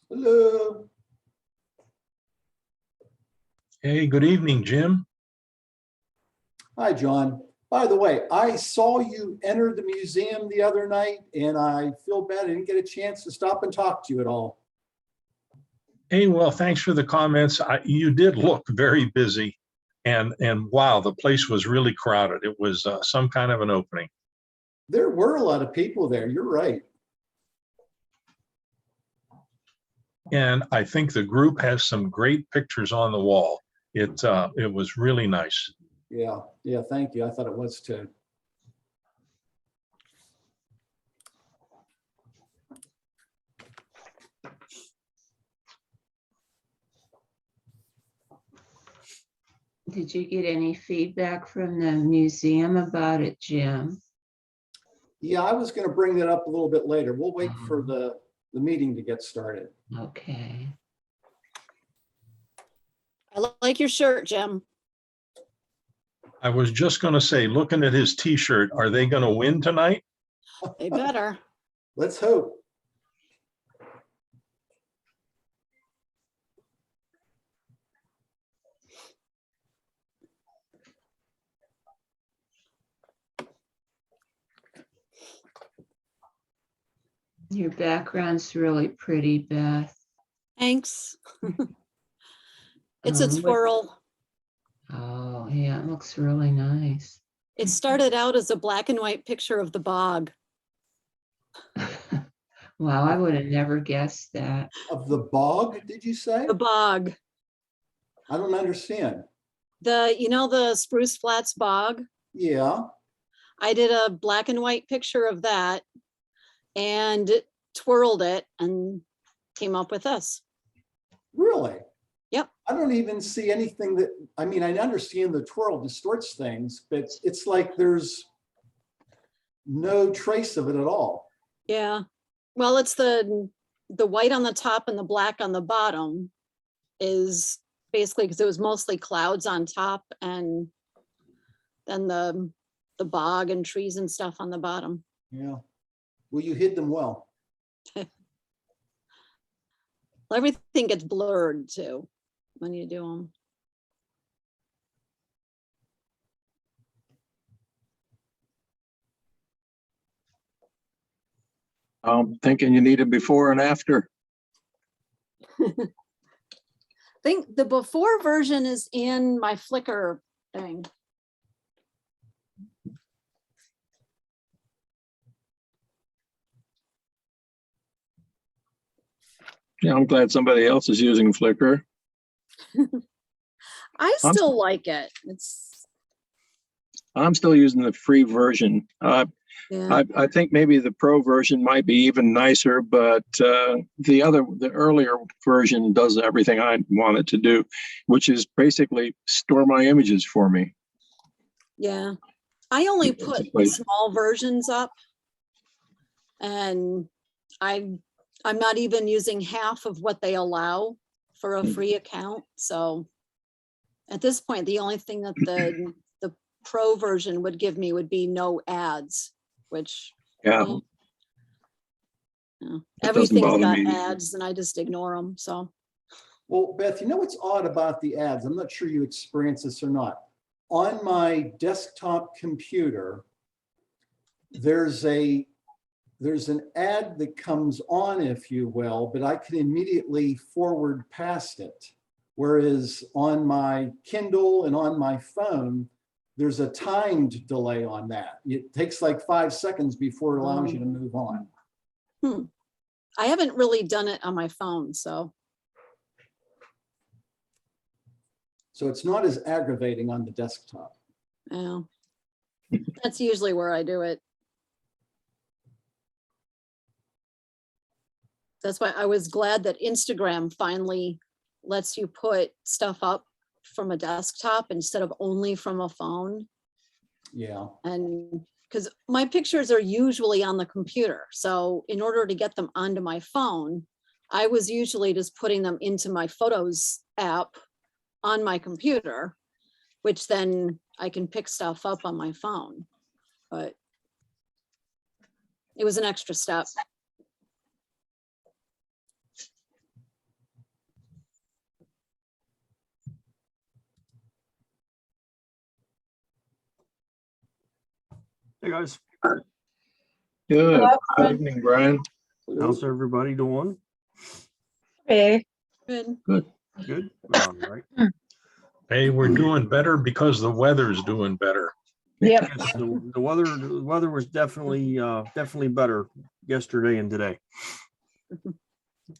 Hello. Hey, good evening, Jim. Hi, John. By the way, I saw you enter the museum the other night, and I feel bad I didn't get a chance to stop and talk to you at all. Hey, well, thanks for the comments. You did look very busy, and wow, the place was really crowded. It was some kind of an opening. There were a lot of people there. You're right. And I think the group has some great pictures on the wall. It was really nice. Yeah. Thank you. I thought it was too. Did you get any feedback from the museum about it, Jim? Yeah, I was going to bring that up a little bit later. We'll wait for the meeting to get started. Okay. I like your shirt, Jim. I was just going to say, looking at his T-shirt, are they going to win tonight? They better. Let's hope. Your background's really pretty, Beth. Thanks. It's a twirl. Oh, yeah, it looks really nice. It started out as a black and white picture of the bog. Wow, I would have never guessed that. Of the bog, did you say? The bog. I don't understand. The Spruce Flats bog. Yeah. I did a black and white picture of that and twirled it and came up with this. Really? Yep. I don't even see anything that, I mean, I understand the twirl distorts things, but it's like there's no trace of it at all. Yeah. Well, it's the white on the top and the black on the bottom is basically because it was mostly clouds on top and then the bog and trees and stuff on the bottom. Yeah. Well, you hid them well. Everything gets blurred too when you do them. I'm thinking you need a before and after. I think the before version is in my Flickr thing. Yeah, I'm glad somebody else is using Flickr. I still like it. I'm still using the free version. Yeah. I think maybe the pro version might be even nicer, but the earlier version does everything I want it to do, which is basically store my images for me. Yeah. I only put Wait. small versions up and I'm not even using half of what they allow for a free account. So at this point, the only thing that the pro version would give me would be no ads, which Yeah. everything's bother got me. ads and I just ignore them. So Well, Beth, you know what's odd about the ads? I'm not sure you experience this or not. On my desktop computer, there's an ad that comes on, if you will, but I can immediately forward past it. Whereas on my Kindle and on my phone, there's a timed delay on that. It takes like 5 seconds before it allows you to move on. I haven't really done it on my phone. So it's not as aggravating on the desktop. yeah, that's usually where I do it. That's why I was glad that Instagram finally lets you put stuff up from a desktop instead of only from a phone. Yeah. And because my pictures are usually on the computer. So in order to get them onto my phone, I was usually just putting them into my Photos app on my computer, which then I can pick stuff up on my phone. But it was an extra step. Hey guys, Good. Hello. Good evening, Brian. how's everybody doing? Hey, Good. Good. All right. Hey, we're doing better because the weather's doing better. yep, Yes, the weather was definitely better yesterday and today.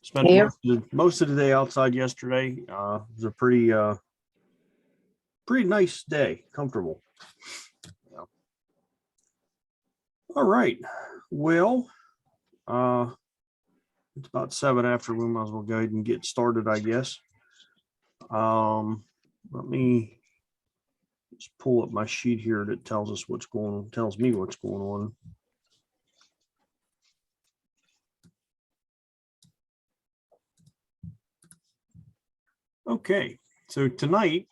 Spent Yep. most of the day outside yesterday. It was a pretty nice day, comfortable. Yeah. All right. Well, it's about 7 after. We might as well go ahead and get started, I guess. Let me just pull up my sheet here that tells me what's going on. Okay, so tonight,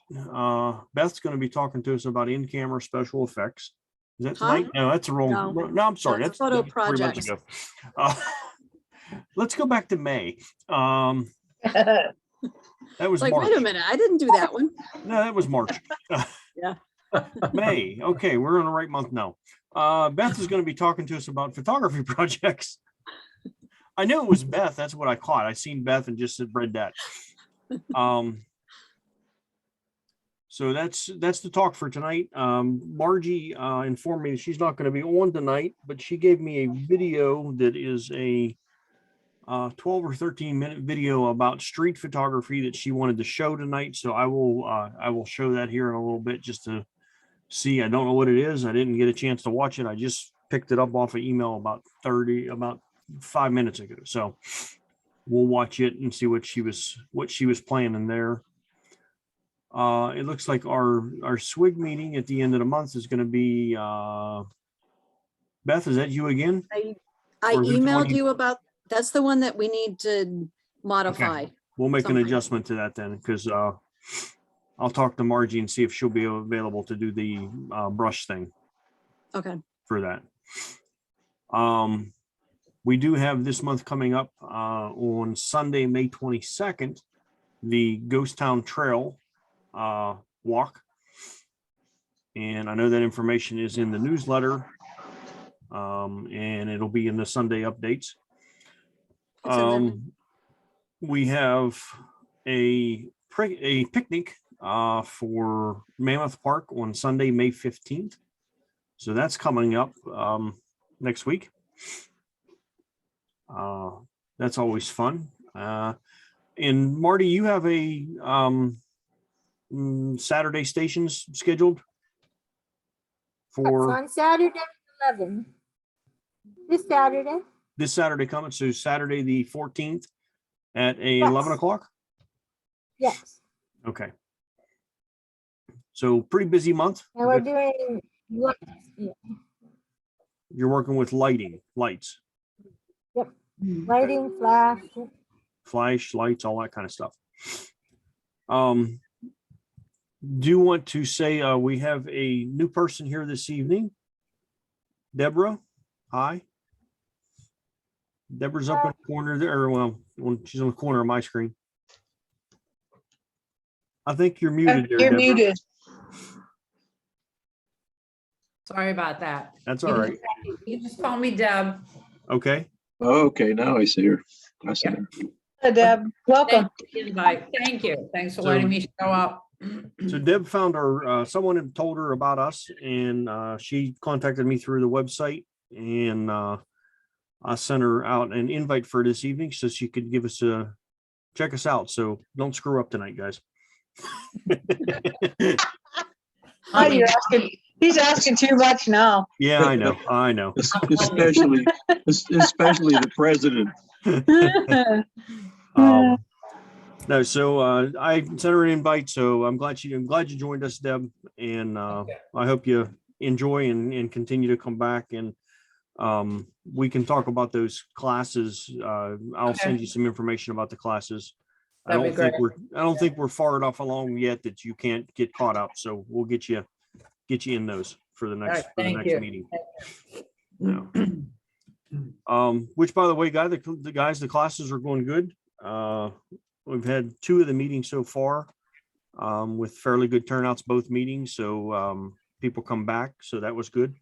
Beth's going to be talking to us about in-camera special effects. Is that Huh? tonight? No, that's the wrong. No. No, I'm sorry. That's That's photo 3 months projects. ago. Let's go back to May. That was It's like, March. wait a minute, I didn't do that one. No, that was March. Yeah. May. Okay, we're in the right month now. Beth is going to be talking to us about photography projects. I knew it was Beth. That's what I caught. I seen Beth and just read that. So that's the talk for tonight. Margie informed me that she's not going to be on tonight, but she gave me a video that is a 12 or 13-minute video about street photography that she wanted to show tonight. So I will show that here in a little bit just to see. I don't know what it is. I didn't get a chance to watch it. I just picked it up off of email about 5 minutes ago. So we'll watch it and see what she was planning there. It looks like our SWIG meeting at the end of the month is going to be Beth, is that you again? I Or is it emailed 20? you about, that's the one that we need to modify. We'll make an Something. adjustment to that then, because I'll talk to Margie and see if she'll be available to do the brush thing Okay. for that. We do have this month coming up on Sunday, May 22nd, the Ghost Town Trail walk. And I know that information is in the newsletter, and it'll be in the Sunday updates. It's in there. We have a picnic for Mammoth Park on Sunday, May 15th. So that's coming up next week. That's always fun. And Marty, you have a Saturday stations scheduled It's for on Saturday, 11. This Saturday. this Saturday coming. So Saturday, the 14th at Yes. 11 o'clock. Yes. Okay. So pretty busy month. And we're doing lights. Yeah. You're working with lights, Lighting, flash. flash, lights, all that kind of stuff. Do you want to say we have a new person here this evening? Deborah, hi. Deborah's up in the corner there. Well, she's on the corner of my screen. I think you're muted there, you're Deborah. muted. Sorry about that. That's all right. You just call me Deb. Okay. Okay, now I see her. I see her. Hi, Deb, welcome. Thanks for the invite. Thank you. Thanks for So- letting me show up. So Deb found her, someone had told her about us, and she contacted me through the website, and I sent her out an invite for this evening so she could check us out. So don't screw up tonight, guys. Oh, he's asking too much now. Yeah, I know. Especially the president. No, so I sent her an invite, so I'm glad you joined us, Deb, and I hope you enjoy and continue to come back, and we can talk about those classes. I'll send you some information about the classes. I That'd don't be think we're far enough along yet that you can't get caught up, so we'll get you in those for the next All right, thank you. meeting. Yeah. Which, by the way, the classes are going good. We've had 2 of the meetings so far with fairly good turnouts, both meetings. So people come back. So that was good.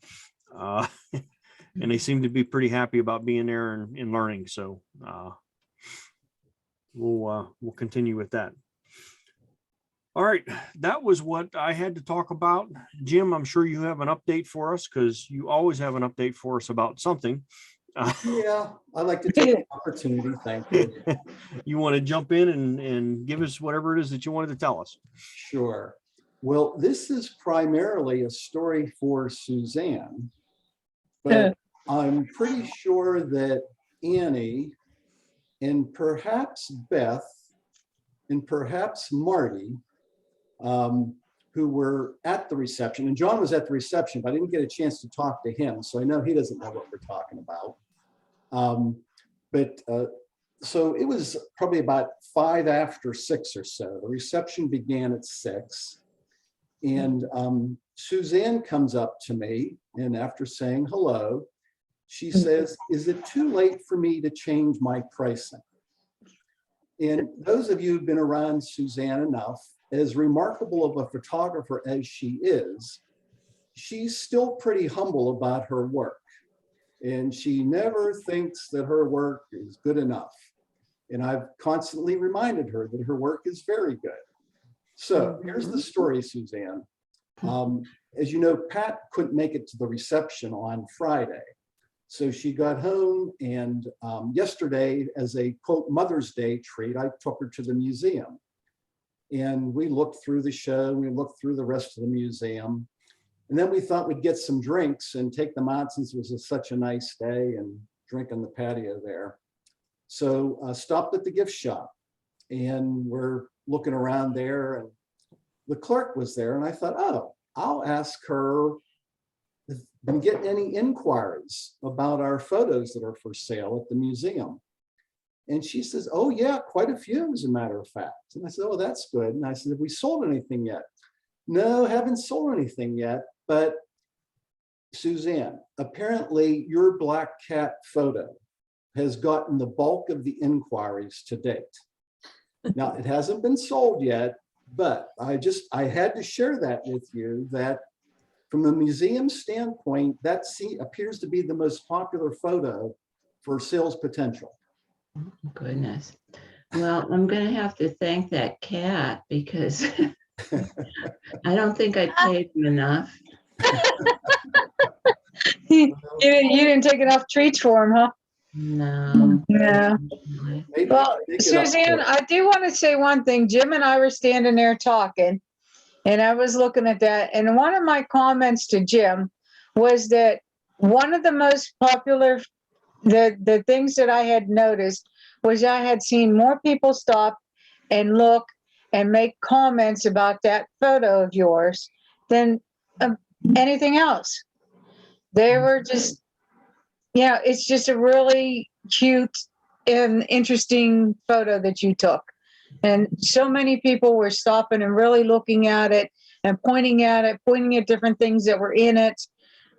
And they seem to be pretty happy about being there and learning. So we'll continue with that. All right, that was what I had to talk about. Jim, I'm sure you have an update for us because you always have an update for us about something. Yeah, I'd like to take the opportunity. Thank you. You want to jump in and give us whatever it is that you wanted to tell us? Sure. Well, this is primarily a story for Suzanne, but I'm pretty sure that Annie and perhaps Beth and perhaps Marty, who were at the reception, and John was at the reception, but I didn't get a chance to talk to him, so I know he doesn't know what we're talking about. So it was probably about 5 after 6 or so. The reception began at 6. And Suzanne comes up to me, and after saying hello, she says, "Is it too late for me to change my pricing?" And those of you who've been around Suzanne enough, as remarkable of a photographer as she is, she's still pretty humble about her work. And she never thinks that her work is good enough. And I've constantly reminded her that her work is very good. So here's the story, Suzanne. As you know, Pat couldn't make it to the reception on Friday. So she got home, and yesterday, as a quote Mother's Day treat, I took her to the museum. And we looked through the show, we looked through the rest of the museum. And then we thought we'd get some drinks and take them out since it was such a nice day and drink on the patio there. So stopped at the gift shop, and we're looking around there, and the clerk was there, and I thought, oh, I'll ask her if I'm getting any inquiries about our photos that are for sale at the museum. And she says, oh yeah, quite a few, as a matter of fact. And I said, oh, that's good. And I said, have we sold anything yet? No, haven't sold anything yet. But Suzanne, apparently your black cat photo has gotten the bulk of the inquiries to date. Now, it hasn't been sold yet, but I had to share that with you, that from the museum standpoint, that appears to be the most popular photo for sales potential. Goodness. Well, I'm going to have to thank that cat because I don't think I paid him enough. You didn't take enough treats for him, huh? No. Yeah. Maybe Well, make it up Suzanne, for it. I do want to say one thing. Jim and I were standing there talking, and I was looking at that. And one of my comments to Jim was that one of the most popular, the things that I had noticed was I had seen more people stop and look and make comments about that photo of yours than anything else. They were just, it's just a really cute and interesting photo that you took. And so many people were stopping and really looking at it and pointing at different things that were in it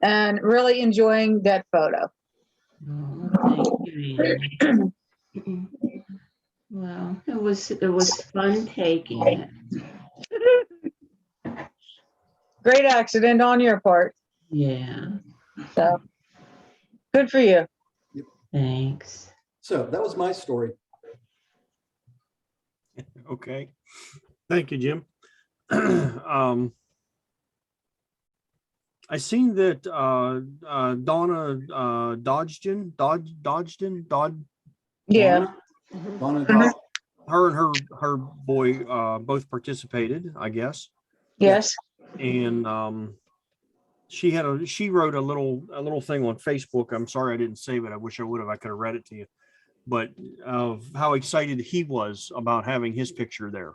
and really enjoying that photo. Oh, thank you, Ann. Well, it was fun taking it. Great accident on your part. Yeah, So good for you. thanks. So that was my story. Okay. Thank you, Jim. I seen that Donna Dodgden, Yeah. Donna, her and her boy both participated, I guess. Yes. And she wrote a little thing on Facebook. I'm sorry I didn't save it. I wish I would have. I could have read it to you. But of how excited he was about having his picture there.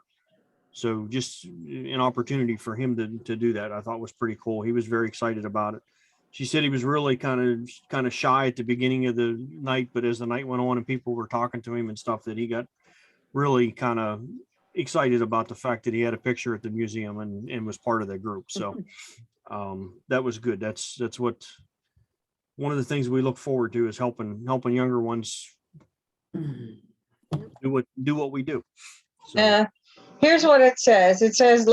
So just an opportunity for him to do that, I thought was pretty cool. He was very excited about it. She said he was really kind of shy at the beginning of the night, but as the night went on and people were talking to him and stuff, that he got really kind of excited about the fact that he had a picture at the museum and was part of that group. So that was good. That's what one of the things we look forward to is helping younger ones do what we do. So. Here's what it says. It says,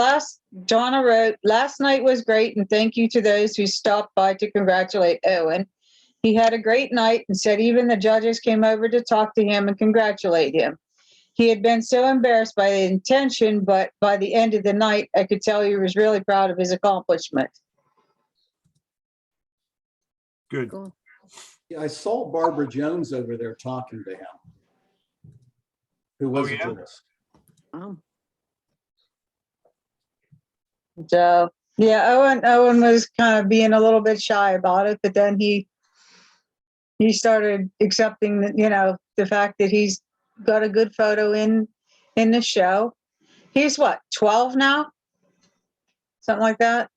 Donna wrote, last night was great and thank you to those who stopped by to congratulate Owen. He had a great night and said even the judges came over to talk to him and congratulate him. He had been so embarrassed by the intention, but by the end of the night, I could tell he was really proud of his accomplishment. Good. Cool. Yeah, I saw Barbara Jones over there talking to him, who was a yeah? jurist. Wow. So, yeah, Owen was kind of being a little bit shy about it, but then he started accepting that, the fact that he's got a good photo in the show. He's what, 12 now? Something like that,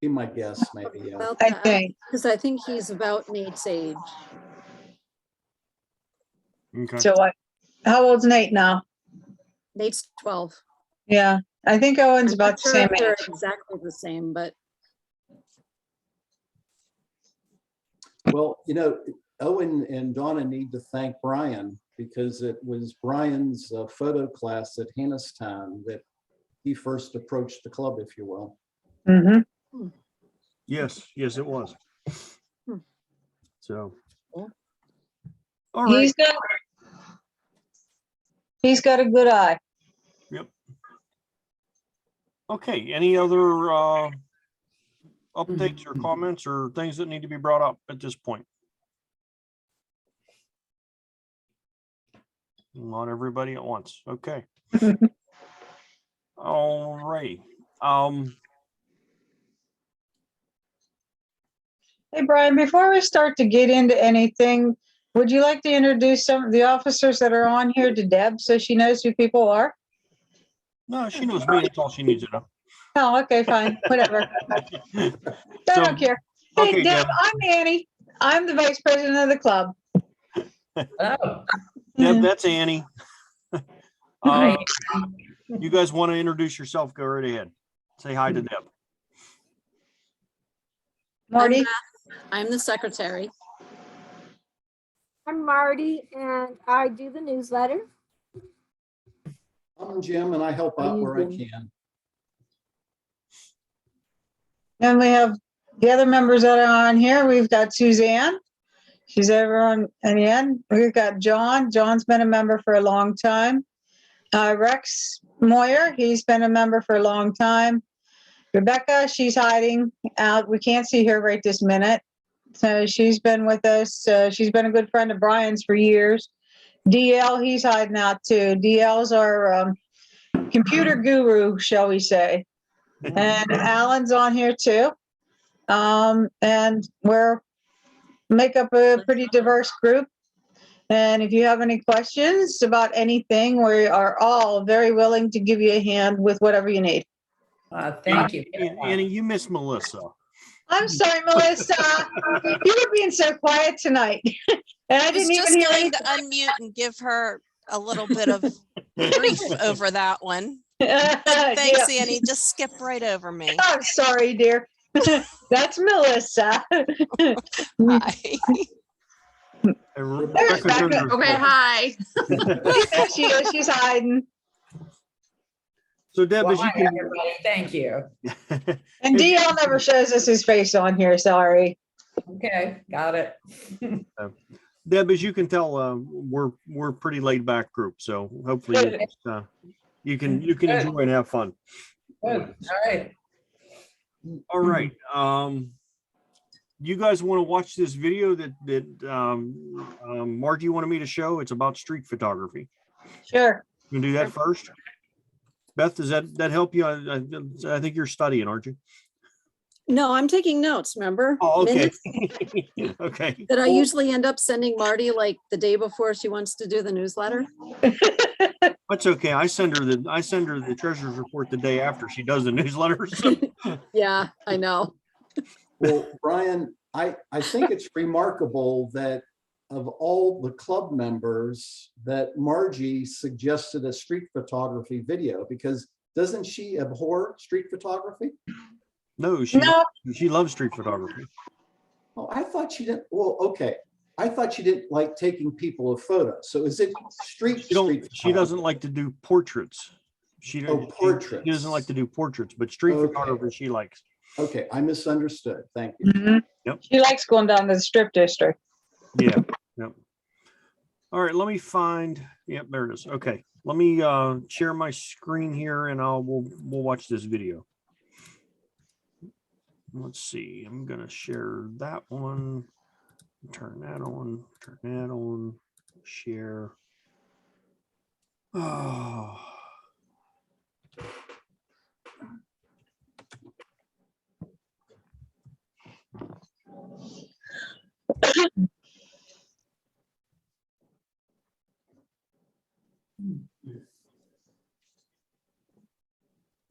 Be my guess, maybe. Yeah. About I that, think. because I think he's about Nate's age. Okay. So what? How old's Nate now? Nate's 12. Yeah, I think Owen's I'm not about the sure same if they're age. exactly the same, but Well, Owen and Donna need to thank Brian because it was Brian's photo class at Hannahstown that he first approached the club, if you will. Mm-hmm. Yes, it was. Hmm. So. Cool. All right. He's got a good eye. Yep. Okay, any other updates or comments or things that need to be brought up at this point? Not everybody at once. Okay. All right. Hey, Brian, before we start to get into anything, would you like to introduce some of the officers that are on here to Deb so she knows who people are? No, she knows me. That's all she needs to know. Oh, okay, fine, whatever. I So, don't care. Hey, okay, Deb, Deb. I'm Annie. I'm the vice president of the club. Oh, Deb, that's Annie. hi. You guys want to introduce yourself? Go right ahead. Say hi to Deb. Marty? I'm the secretary. I'm Marty and I do the newsletter. I'm Jim and I help out where I can. And we have the other members that are on here. We've got Suzanne. She's over on the end. We've got John. John's been a member for a long time. Rex Moyer, he's been a member for a long time. Rebecca, she's hiding out. We can't see her right this minute. So she's been with us. She's been a good friend of Brian's for years. DL, he's hiding out too. DL's our computer guru, shall we say. And Alan's on here too. And we're make up a pretty diverse group. And if you have any questions about anything, we are all very willing to give you a hand with whatever you need. Thank you. Annie, you miss Melissa. I'm sorry, Melissa. You were being so quiet tonight. And I I was didn't just even hear going to unmute and give her a little bit of grief over that one. But thanks, Yeah. Annie. Just skip right over me. I'm sorry, dear. That's Melissa. Hi. Rebecca Rebecca. Turner. Okay, hi. There she is. She's hiding. So Deb, Well, as you hi, can. everybody. Thank you. And DL never shows us his face on here. Sorry. Okay, got it. Deb, as you can tell, we're a pretty laid back group, so hopefully you can Good. enjoy and have fun. Good. All right. All right. You guys want to watch this video that Margie wanted me to show? It's about street photography. Sure. You can do that first. Beth, does that help you? I think you're studying, aren't you? No, I'm taking notes, remember? Oh, okay. Minutes Okay. that I usually end up sending Marty like the day before she wants to do the newsletter. That's okay. I send her the treasurer's report the day after she does the newsletter. So. Yeah, I know. Well, Brian, I think it's remarkable that of all the club members that Margie suggested a street photography video, because doesn't she abhor street photography? No, she loves street photography. Oh, I thought she didn't. Well, okay. I thought she didn't like taking people of photos. So is it street? She doesn't like to do portraits. She Oh, portraits. She doesn't like to do portraits, but street Okay. photography she likes. Okay, I misunderstood. Thank you. Mhm. Yep. She likes going down to the strip district. Yeah. Yep. All right, let me find. Yep, there it is. Okay, let me share my screen here, and we'll watch this video. Let's see. I'm gonna share that one. Turn that on. Turn that on. Share. Oh.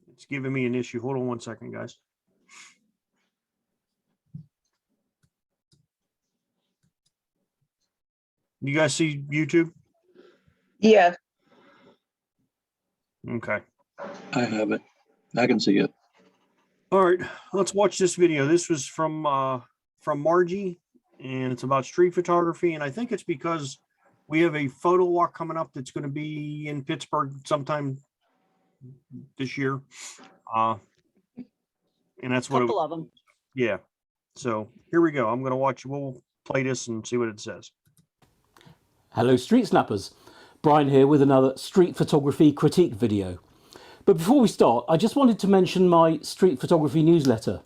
It's giving me an issue. Hold on one second, guys. You guys see YouTube? Yeah. Okay. I have it. I can see it. All right, let's watch this video. This was from Margie, and it's about street photography. And I think it's because we have a photo walk coming up that's going to be in Pittsburgh sometime this year. And that's what it, Couple of them. yeah. So here we go. I'm going to watch. We'll play this and see what it says. Hello Street Snappers, Brian here with another street photography critique video. But before we start, I just wanted to mention my street photography newsletter.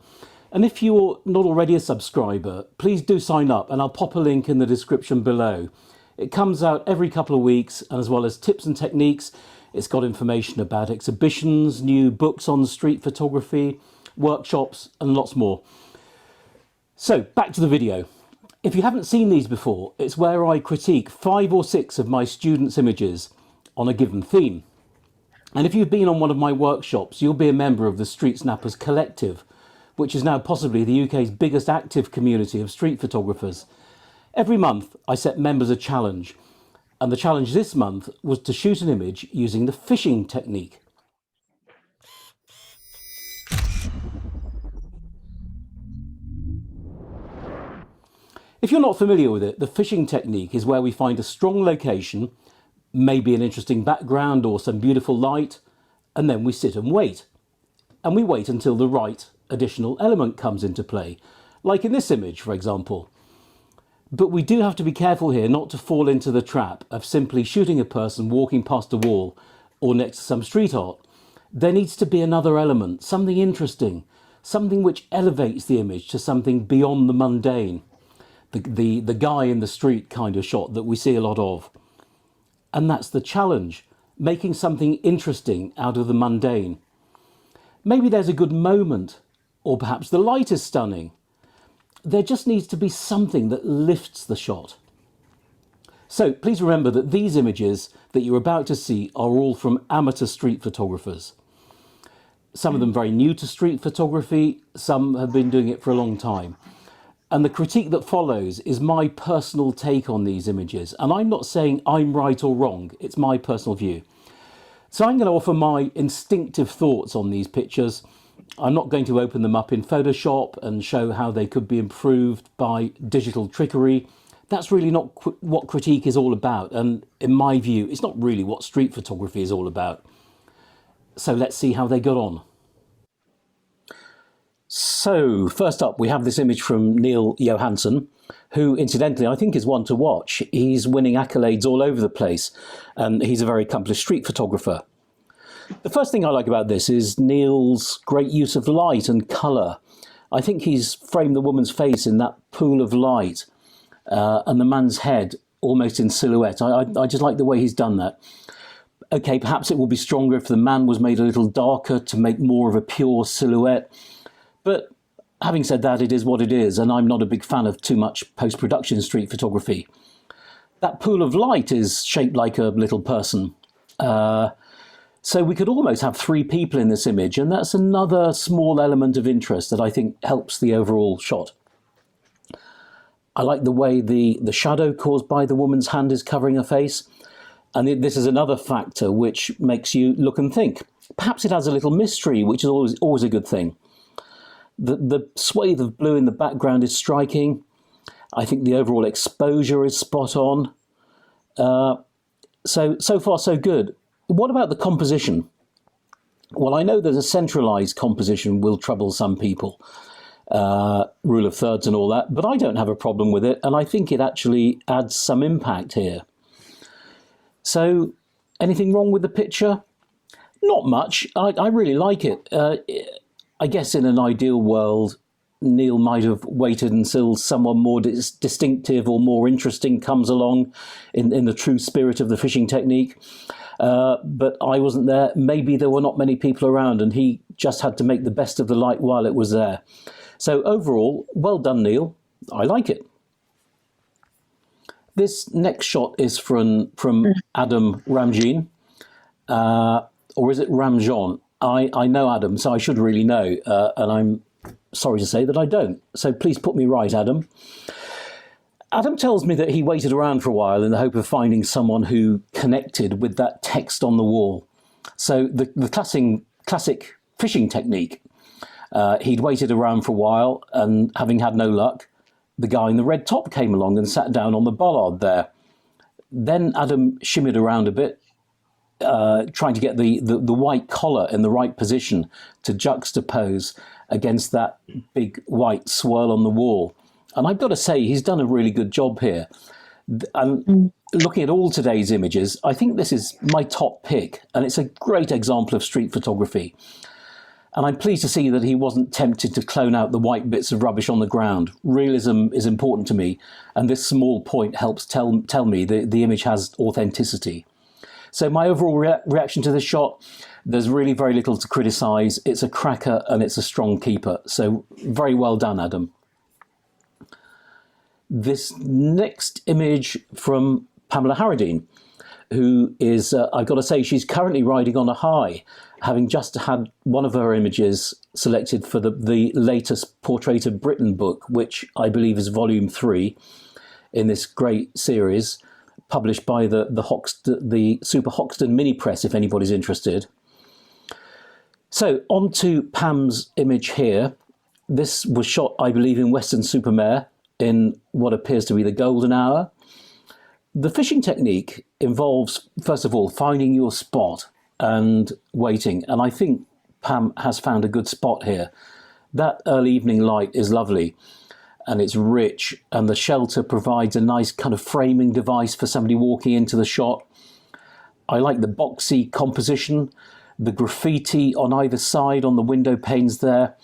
And if you're not already a subscriber, please do sign up, and I'll pop a link in the description below. It comes out every couple of weeks, and as well as tips and techniques, it's got information about exhibitions, new books on street photography, workshops, and lots more. So back to the video. If you haven't seen these before, it's where I critique 5 or 6 of my students' images on a given theme. And if you've been on one of my workshops, you'll be a member of the Street Snappers Collective, which is now possibly the UK's biggest active community of street photographers. Every month, I set members a challenge, and the challenge this month was to shoot an image using the fishing technique. If you're not familiar with it, the fishing technique is where we find a strong location, maybe an interesting background or some beautiful light, and then we sit and wait. And we wait until the right additional element comes into play, like in this image, for example. But we do have to be careful here not to fall into the trap of simply shooting a person walking past a wall or next to some street art. There needs to be another element, something interesting, something which elevates the image to something beyond the mundane, the guy in the street kind of shot that we see a lot of. And that's the challenge, making something interesting out of the mundane. Maybe there's a good moment, or perhaps the light is stunning. There just needs to be something that lifts the shot. So please remember that these images that you're about to see are all from amateur street photographers. Some of them very new to street photography, some have been doing it for a long time. And the critique that follows is my personal take on these images. And I'm not saying I'm right or wrong, it's my personal view. So I'm going to offer my instinctive thoughts on these pictures. I'm not going to open them up in Photoshop and show how they could be improved by digital trickery. That's really not what critique is all about. And in my view, it's not really what street photography is all about. So let's see how they got on. So first up, we have this image from Neil Johansson, who incidentally I think is one to watch. He's winning accolades all over the place, and he's a very accomplished street photographer. The first thing I like about this is Neil's great use of light and colour. I think he's framed the woman's face in that pool of light and the man's head almost in silhouette. I just like the way he's done that. Okay, perhaps it would be stronger if the man was made a little darker to make more of a pure silhouette. But having said that, it is what it is, and I'm not a big fan of too much post-production street photography. That pool of light is shaped like a little person. So we could almost have 3 people in this image, and that's another small element of interest that I think helps the overall shot. I like the way the shadow caused by the woman's hand is covering her face, and this is another factor which makes you look and think. Perhaps it has a little mystery, which is always a good thing. The swathe of blue in the background is striking. I think the overall exposure is spot on. So far so good. What about the composition? Well, I know that a centralized composition will trouble some people, rule of thirds and all that, but I don't have a problem with it, and I think it actually adds some impact here. So, anything wrong with the picture? Not much. I really like it. I guess in an ideal world, Neil might have waited until someone more distinctive or more interesting comes along in the true spirit of the fishing technique. But I wasn't there. Maybe there were not many people around and he just had to make the best of the light while it was there. So overall, well done, Neil. I like it. This next shot is from Adam Ramjean, or is it Ramjean? I know Adam, so I should really know, and I'm sorry to say that I don't. So please put me right, Adam. Adam tells me that he waited around for a while in the hope of finding someone who connected with that text on the wall. So the classic fishing technique. He'd waited around for a while, and having had no luck, the guy in the red top came along and sat down on the bollard there. Then Adam shimmied around a bit, trying to get the white collar in the right position to juxtapose against that big white swirl on the wall. And I've got to say, he's done a really good job here. And looking at all today's images, I think this is my top pick, and it's a great example of street photography. And I'm pleased to see that he wasn't tempted to clone out the white bits of rubbish on the ground. Realism is important to me, and this small point helps tell me that the image has authenticity. So my overall reaction to this shot, there's really very little to criticise. It's a cracker and it's a strong keeper. So very well done, Adam. This next image from Pamela Harradine, who is, I've got to say, she's currently riding on a high, having just had one of her images selected for the latest Portrait of Britain book, which I believe is volume 3 in this great series, published by the Super Hoxton mini press, if anybody's interested. So on to Pam's image here. This was shot, I believe, in Weston-super-Mare in what appears to be the golden hour. The fishing technique involves, first of all, finding your spot and waiting. And I think Pam has found a good spot here. That early evening light is lovely and it's rich, and the shelter provides a nice kind of framing device for somebody walking into the shot. I like the boxy composition, the graffiti on either side on the window panes there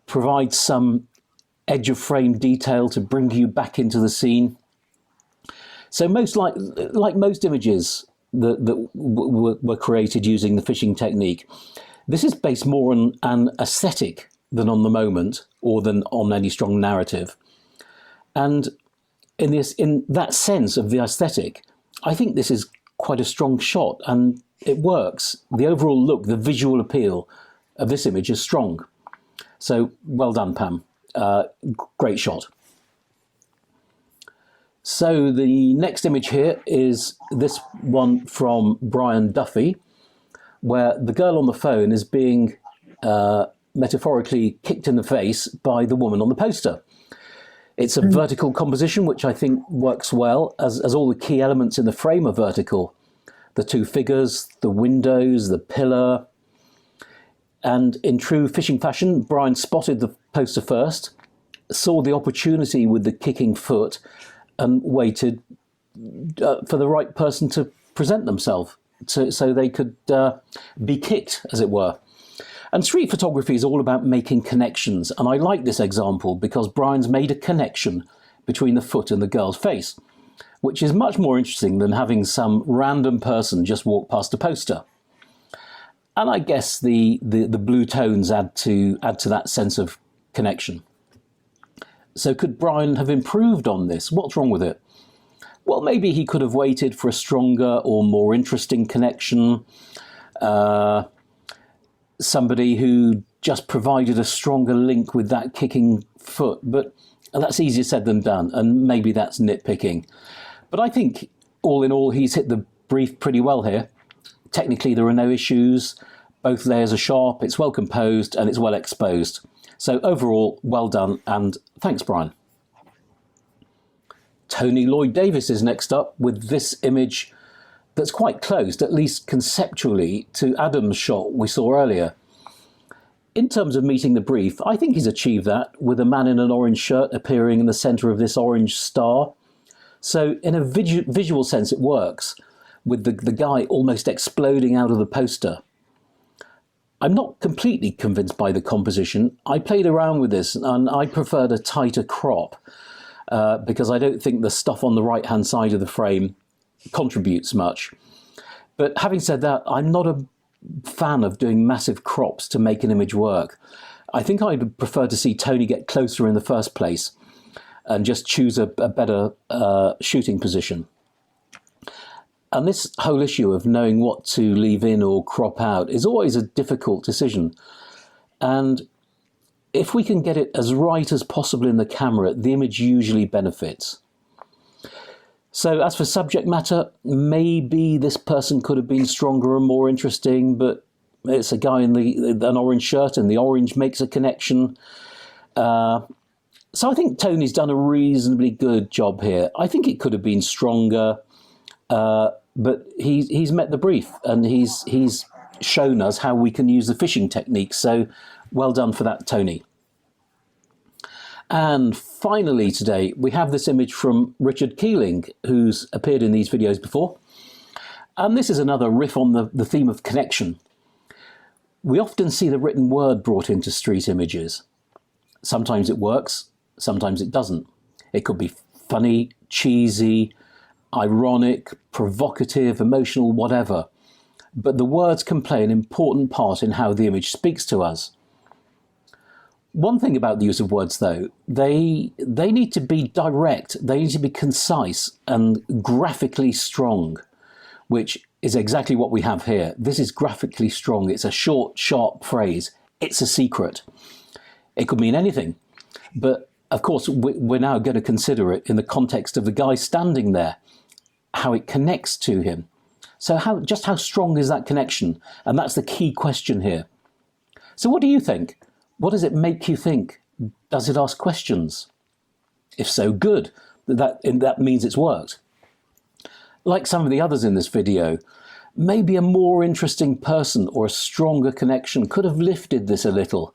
provides some edge of frame detail to bring you back into the scene. So like most images that were created using the fishing technique, this is based more on an aesthetic than on the moment or than on any strong narrative. And in that sense of the aesthetic, I think this is quite a strong shot and it works. The overall look, the visual appeal of this image is strong. So well done, Pam. Great shot. So the next image here is this one from Brian Duffy, where the girl on the phone is being metaphorically kicked in the face by the woman on the poster. It's a vertical composition, which I think works well, as all the key elements in the frame are vertical. The two figures, the windows, the pillar. And in true fishing fashion, Brian spotted the poster first, saw the opportunity with the kicking foot, and waited for the right person to present themselves so they could be kicked, as it were. And street photography is all about making connections. And I like this example because Brian's made a connection between the foot and the girl's face, which is much more interesting than having some random person just walk past a poster. And I guess the blue tones add to that sense of connection. So could Brian have improved on this? What's wrong with it? Well, maybe he could have waited for a stronger or more interesting connection. Somebody who just provided a stronger link with that kicking foot. But that's easier said than done. And maybe that's nitpicking. But I think all in all, he's hit the brief pretty well here. Technically, there are no issues. Both layers are sharp. It's well composed and it's well exposed. So overall, well done, and thanks, Brian. Tony Lloyd-Davis is next up with this image that's quite close, at least conceptually, to Adam's shot we saw earlier. In terms of meeting the brief, I think he's achieved that with a man in an orange shirt appearing in the centre of this orange star. So in a visual sense, it works, with the guy almost exploding out of the poster. I'm not completely convinced by the composition. I played around with this and I preferred a tighter crop because I don't think the stuff on the right-hand side of the frame contributes much. But having said that, I'm not a fan of doing massive crops to make an image work. I think I'd prefer to see Tony get closer in the first place and just choose a better shooting position. And this whole issue of knowing what to leave in or crop out is always a difficult decision. And if we can get it as right as possible in the camera, the image usually benefits. So as for subject matter, maybe this person could have been stronger and more interesting, but it's a guy in an orange shirt and the orange makes a connection. So I think Tony's done a reasonably good job here. I think it could have been stronger, but he's met the brief and he's shown us how we can use the fishing technique. So well done for that, Tony. And finally today, we have this image from Richard Keeling, who's appeared in these videos before. And this is another riff on the theme of connection. We often see the written word brought into street images. Sometimes it works, sometimes it doesn't. It could be funny, cheesy, ironic, provocative, emotional, whatever. But the words can play an important part in how the image speaks to us. One thing about the use of words, though, they need to be direct, they need to be concise and graphically strong, which is exactly what we have here. This is graphically strong. It's a short, sharp phrase. It's a secret. It could mean anything. But of course, we're now going to consider it in the context of the guy standing there, how it connects to him. So just how strong is that connection? And that's the key question here. So what do you think? What does it make you think? Does it ask questions? If so, good. That means it's worked. Like some of the others in this video, maybe a more interesting person or a stronger connection could have lifted this a little.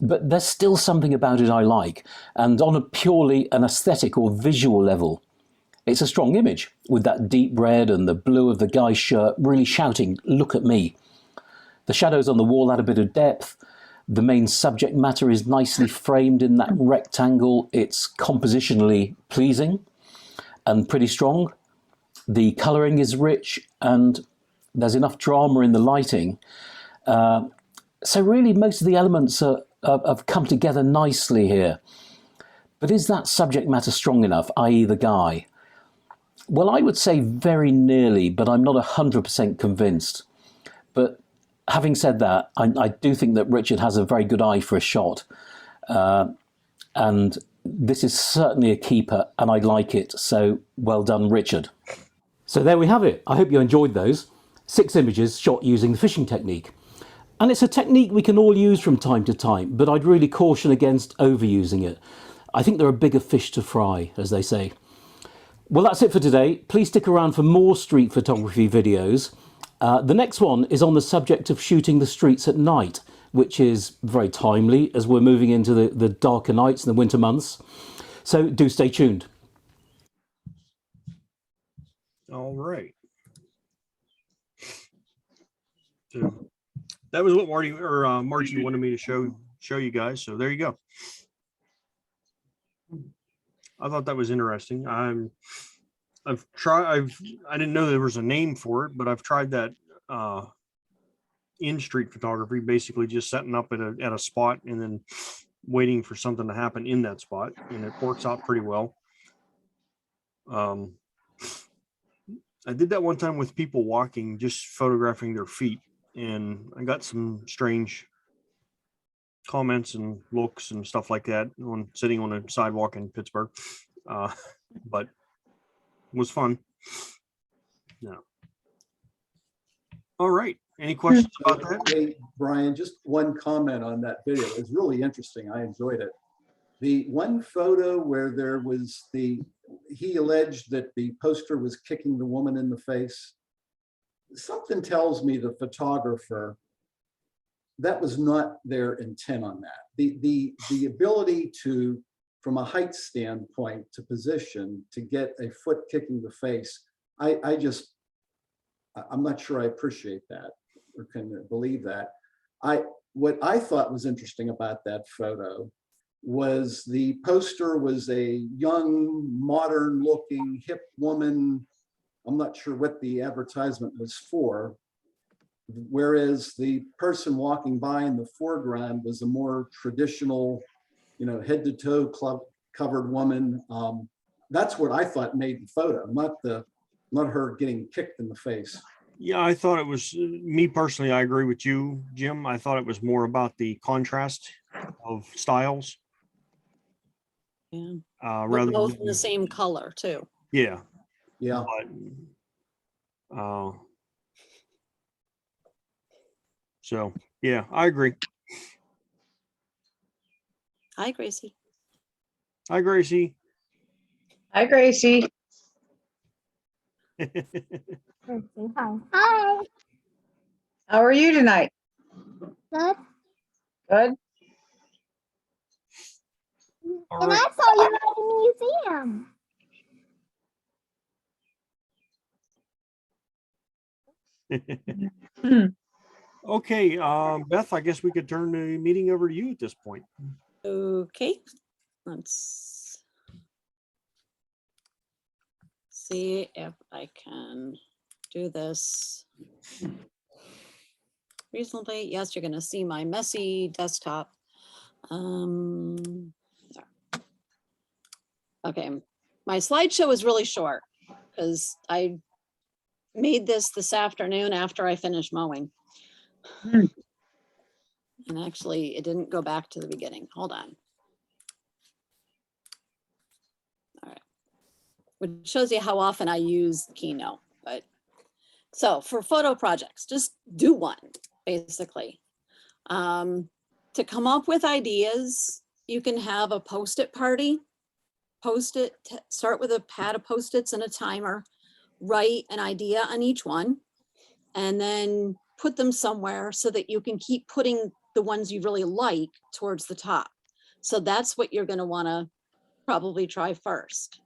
But there's still something about it I like. And on a purely an aesthetic or visual level, it's a strong image with that deep red and the blue of the guy's shirt really shouting, "Look at me." The shadows on the wall add a bit of depth. The main subject matter is nicely framed in that rectangle. It's compositionally pleasing and pretty strong. The colouring is rich and there's enough drama in the lighting. So really most of the elements have come together nicely here. But is that subject matter strong enough, i.e. the guy? Well, I would say very nearly, but I'm not 100% convinced. But having said that, I do think that Richard has a very good eye for a shot. And this is certainly a keeper, and I like it. So well done, Richard. So there we have it. I hope you enjoyed those. 6 images shot using the fishing technique. And it's a technique we can all use from time to time, but I'd really caution against overusing it. I think there are bigger fish to fry, as they say. Well, that's it for today. Please stick around for more street photography videos. The next one is on the subject of shooting the streets at night, which is very timely as we're moving into the darker nights and the winter months. So do stay tuned. All right. So that was what Margie wanted me to show you guys. So there you go. I thought that was interesting. I didn't know there was a name for it, but I've tried that in street photography, basically just setting up at a spot and then waiting for something to happen in that spot, and it works out pretty well. I did that one time with people walking, just photographing their feet, and I got some strange comments and looks and stuff like that on sitting on a sidewalk in Pittsburgh, but it was fun. Yeah. All right. Any questions about that? Hey, Brian, just one comment on that video. It was really interesting. I enjoyed it. The one photo where there was he alleged that the poster was kicking the woman in the face. something tells me the photographer, that was not their intent on that. The ability to, from a height standpoint, to position, to get a foot kicking the face, I'm not sure I appreciate that or can believe that. What I thought was interesting about that photo was the poster was a young, modern looking hip woman. I'm not sure what the advertisement was for, whereas the person walking by in the foreground was a more traditional, head to toe covered woman. That's what I thought made the photo, not her getting kicked in the face. Yeah, I thought it was, me personally, I agree with you, Jim. I thought it was more about the contrast of styles. Yeah. Rather Both than, in the same color too. yeah. Yeah. But, so, yeah, I agree. Hi, Gracie. Hi, Gracie. Hi, Gracie. Hi. Hi. How are you tonight? Good. Good. All And right. I saw you at the museum. Okay, Beth, I guess we could turn the meeting over to you at this point. Okay, let's see if I can do this reasonably. Yes, you're going to see my messy desktop. There. Okay, my slideshow is really short because I made this afternoon after I finished mowing. Hmm. And actually, it didn't go back to the beginning. Hold on. All right. Which shows you how often I use Keynote. But so for photo projects, just do one, basically. To come up with ideas, you can have a post-it party. Post-it, start with a pad of post-its and a timer. Write an idea on each one. And then put them somewhere so that you can keep putting the ones you really like towards the top. So that's what you're going to want to probably try first.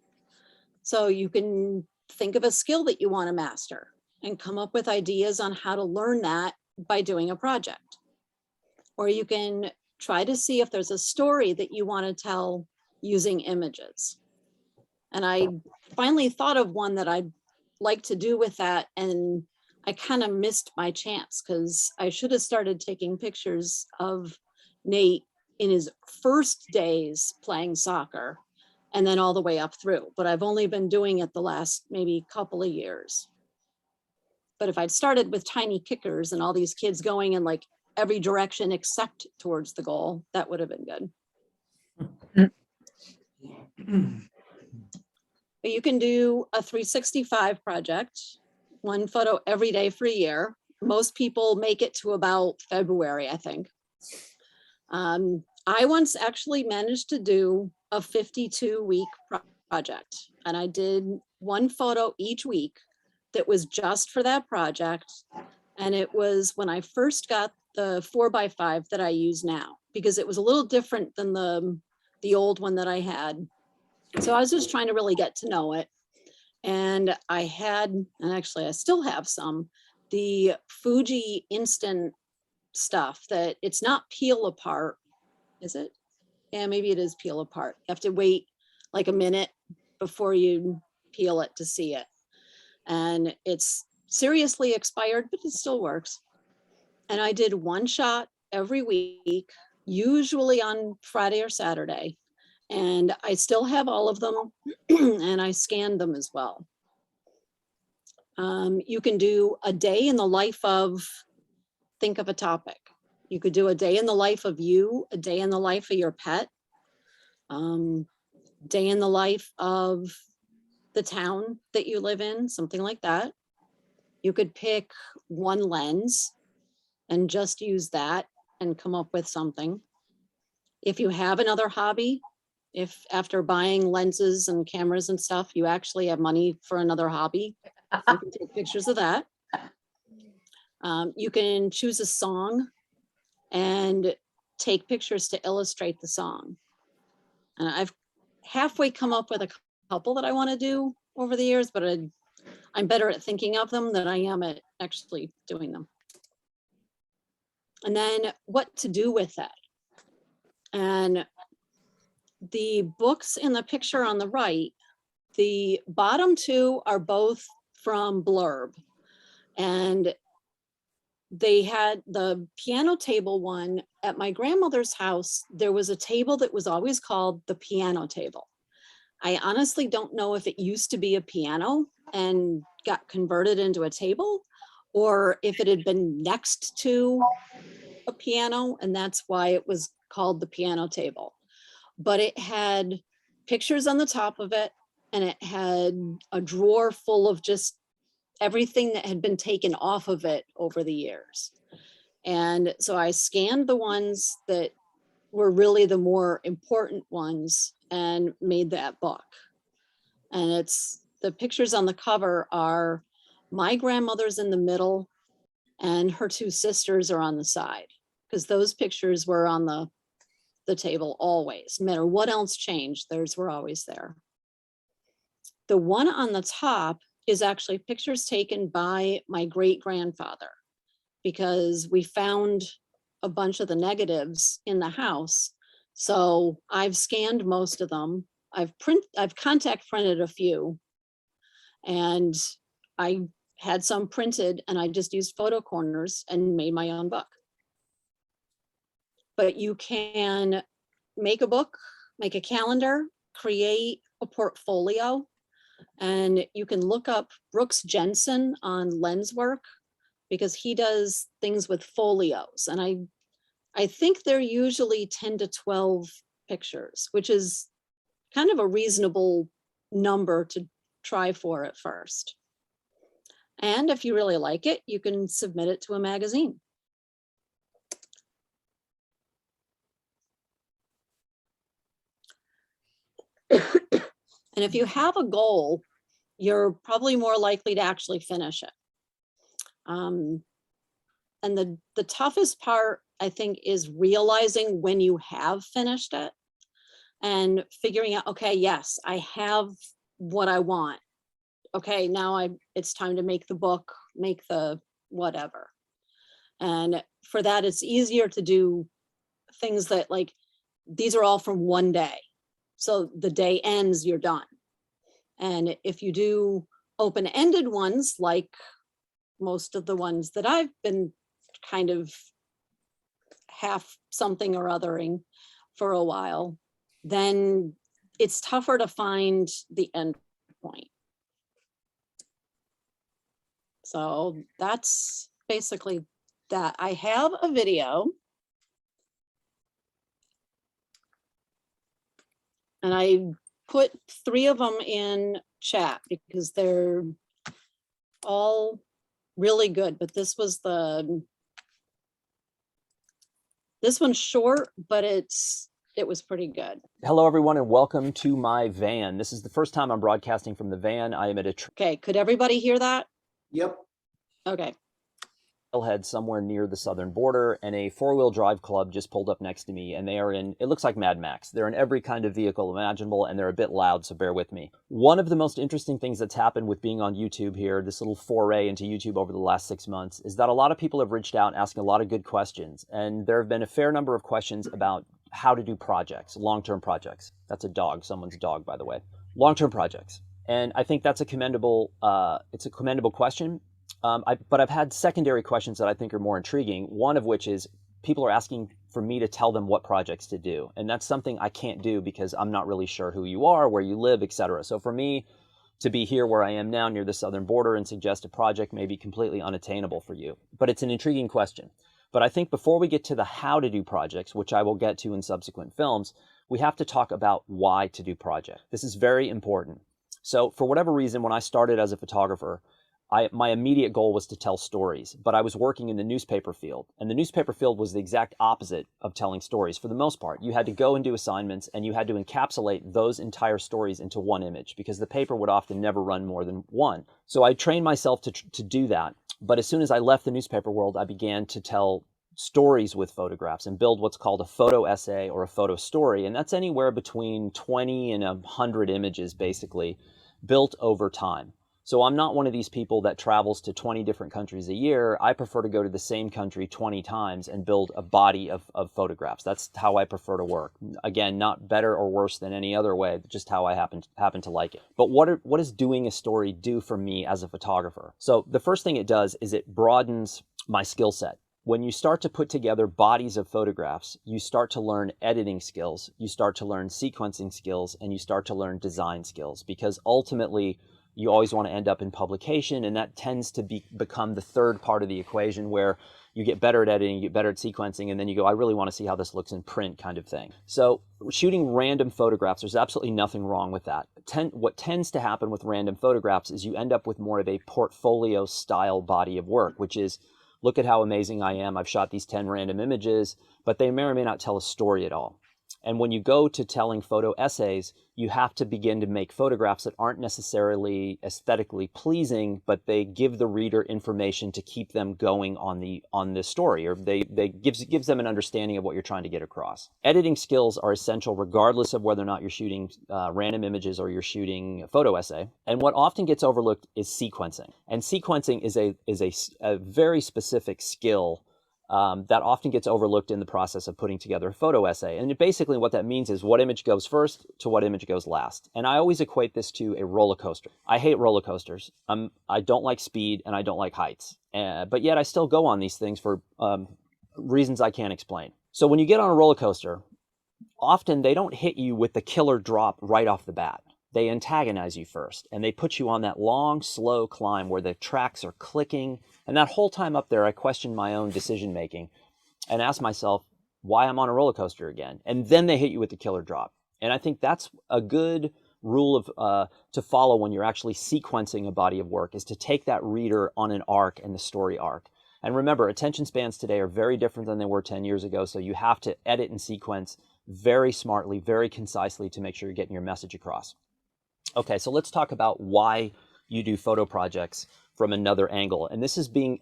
So you can think of a skill that you want to master and come up with ideas on how to learn that by doing a project. Or you can try to see if there's a story that you want to tell using images. And I finally thought of one that I'd like to do with that, and I kind of missed my chance because I should have started taking pictures of Nate in his first days playing soccer and then all the way up through. But I've only been doing it the last maybe couple of years. But if I'd started with tiny kickers and all these kids going in like every direction except towards the goal, that would have been good. But you can do a 365 project, one photo every day for a year. Most people make it to about February, I think. I once actually managed to do a 52-week project, and I did one photo each week that was just for that project. And it was when I first got the 4x5 that I use now, because it was a little different than the old one that I had. So I was just trying to really get to know it. And I had, and actually I still have some, the Fuji instant stuff that it's not peel apart, is it? Yeah, maybe it is peel apart. You have to wait like a minute before you peel it to see it. And it's seriously expired, but it still works. And I did one shot every week, usually on Friday or Saturday. And I still have all of them and I scanned them as well. You can do a day in the life of, think of a topic. You could do a day in the life of you, a day in the life of your pet, day in the life of the town that you live in, something like that. You could pick one lens and just use that and come up with something. If you have another hobby, if after buying lenses and cameras and stuff, you actually have money for another hobby, you can take pictures of that. You can choose a song and take pictures to illustrate the song. And I've halfway come up with a couple that I want to do over the years, but I'm better at thinking of them than I am at actually doing them. And then what to do with it. And the books in the picture on the right, the bottom two are both from Blurb. And they had the piano table one at my grandmother's house. There was a table that was always called the piano table. I honestly don't know if it used to be a piano and got converted into a table, or if it had been next to a piano and that's why it was called the piano table. But it had pictures on the top of it, and it had a drawer full of just everything that had been taken off of it over the years. And so I scanned the ones that were really the more important ones and made that book. And it's the pictures on the cover are my grandmother's in the middle and her two sisters are on the side, because those pictures were on the table always, no matter what else changed, theirs were always there. The one on the top is actually pictures taken by my great grandfather, because we found a bunch of the negatives in the house. So I've scanned most of them. I've contact printed a few, and I had some printed and I just used photo corners and made my own book. But you can make a book, make a calendar, create a portfolio, and you can look up Brooks Jensen on Lenswork, because he does things with folios. And I think they're usually 10 to 12 pictures, which is kind of a reasonable number to try for at first. And if you really like it, you can submit it to a magazine. And if you have a goal, you're probably more likely to actually finish it. And the toughest part, I think, is realizing when you have finished it and figuring out, okay, yes, I have what I want. Okay, now it's time to make the book, make the whatever. And for that, it's easier to do things that, like, these are all from one day. So the day ends, you're done. And if you do open-ended ones, like most of the ones that I've been kind of half something or othering for a while, then it's tougher to find the end point. So that's basically that. I have a video. And I put 3 of them in chat because they're all really good, but this one's short, but it was pretty good. Hello, everyone, and welcome to my van. This is the first time I'm broadcasting from the van. I am at a Okay, could everybody hear that? Yep. Okay. trailhead somewhere near the southern border, and a four-wheel drive club just pulled up next to me, and they are in, it looks like Mad Max. They're in every kind of vehicle imaginable, and they're a bit loud, so bear with me. One of the most interesting things that's happened with being on YouTube here, this little foray into YouTube over the last 6 months, is that a lot of people have reached out asking a lot of good questions, and there have been a fair number of questions about how to do projects, long-term projects. That's a dog, someone's dog, by the way. Long-term projects. And I think that's a commendable, it's a commendable question. But I've had secondary questions that I think are more intriguing. One of which is people are asking for me to tell them what projects to do. And that's something I can't do because I'm not really sure who you are, where you live, etc. So for me to be here where I am now near the southern border and suggest a project may be completely unattainable for you. But it's an intriguing question. But I think before we get to the how to do projects, which I will get to in subsequent films, we have to talk about why to do projects. This is very important. So for whatever reason, when I started as a photographer, my immediate goal was to tell stories, but I was working in the newspaper field, and the newspaper field was the exact opposite of telling stories for the most part. You had to go and do assignments, and you had to encapsulate those entire stories into one image because the paper would often never run more than one. So I trained myself to do that. But as soon as I left the newspaper world, I began to tell stories with photographs and build what's called a photo essay or a photo story. And that's anywhere between 20 and 100 images, basically, built over time. So I'm not one of these people that travels to 20 different countries a year. I prefer to go to the same country 20 times and build a body of photographs. That's how I prefer to work. Again, not better or worse than any other way, but just how I happen to like it. But what does doing a story do for me as a photographer? So the first thing it does is it broadens my skill set. When you start to put together bodies of photographs, you start to learn editing skills, you start to learn sequencing skills, and you start to learn design skills, because ultimately you always want to end up in publication, and that tends to become the third part of the equation, where you get better at editing, you get better at sequencing, and then you go, I really want to see how this looks in print, kind of thing. So shooting random photographs, there's absolutely nothing wrong with that. What tends to happen with random photographs is you end up with more of a portfolio style body of work, which is, look at how amazing I am. I've shot these 10 random images, but they may or may not tell a story at all. And when you go to telling photo essays, you have to begin to make photographs that aren't necessarily aesthetically pleasing, but they give the reader information to keep them going on the story, or they gives them an understanding of what you're trying to get across. Editing skills are essential regardless of whether or not you're shooting random images or you're shooting a photo essay. And what often gets overlooked is sequencing. And sequencing is a very specific skill that often gets overlooked in the process of putting together a photo essay. And basically what that means is what image goes first to what image goes last. And I always equate this to a roller coaster. I hate roller coasters. I don't like speed and I don't like heights. But yet I still go on these things for reasons I can't explain. So when you get on a roller coaster, often they don't hit you with the killer drop right off the bat. They antagonize you first, and they put you on that long, slow climb where the tracks are clicking. And that whole time up there, I questioned my own decision-making and asked myself why I'm on a roller coaster again. And then they hit you with the killer drop. And I think that's a good rule of to follow when you're actually sequencing a body of work, is to take that reader on an arc and the story arc. And remember, attention spans today are very different than they were 10 years ago, so you have to edit and sequence very smartly, very concisely to make sure you're getting your message across. Okay, so let's talk about why you do photo projects from another angle. And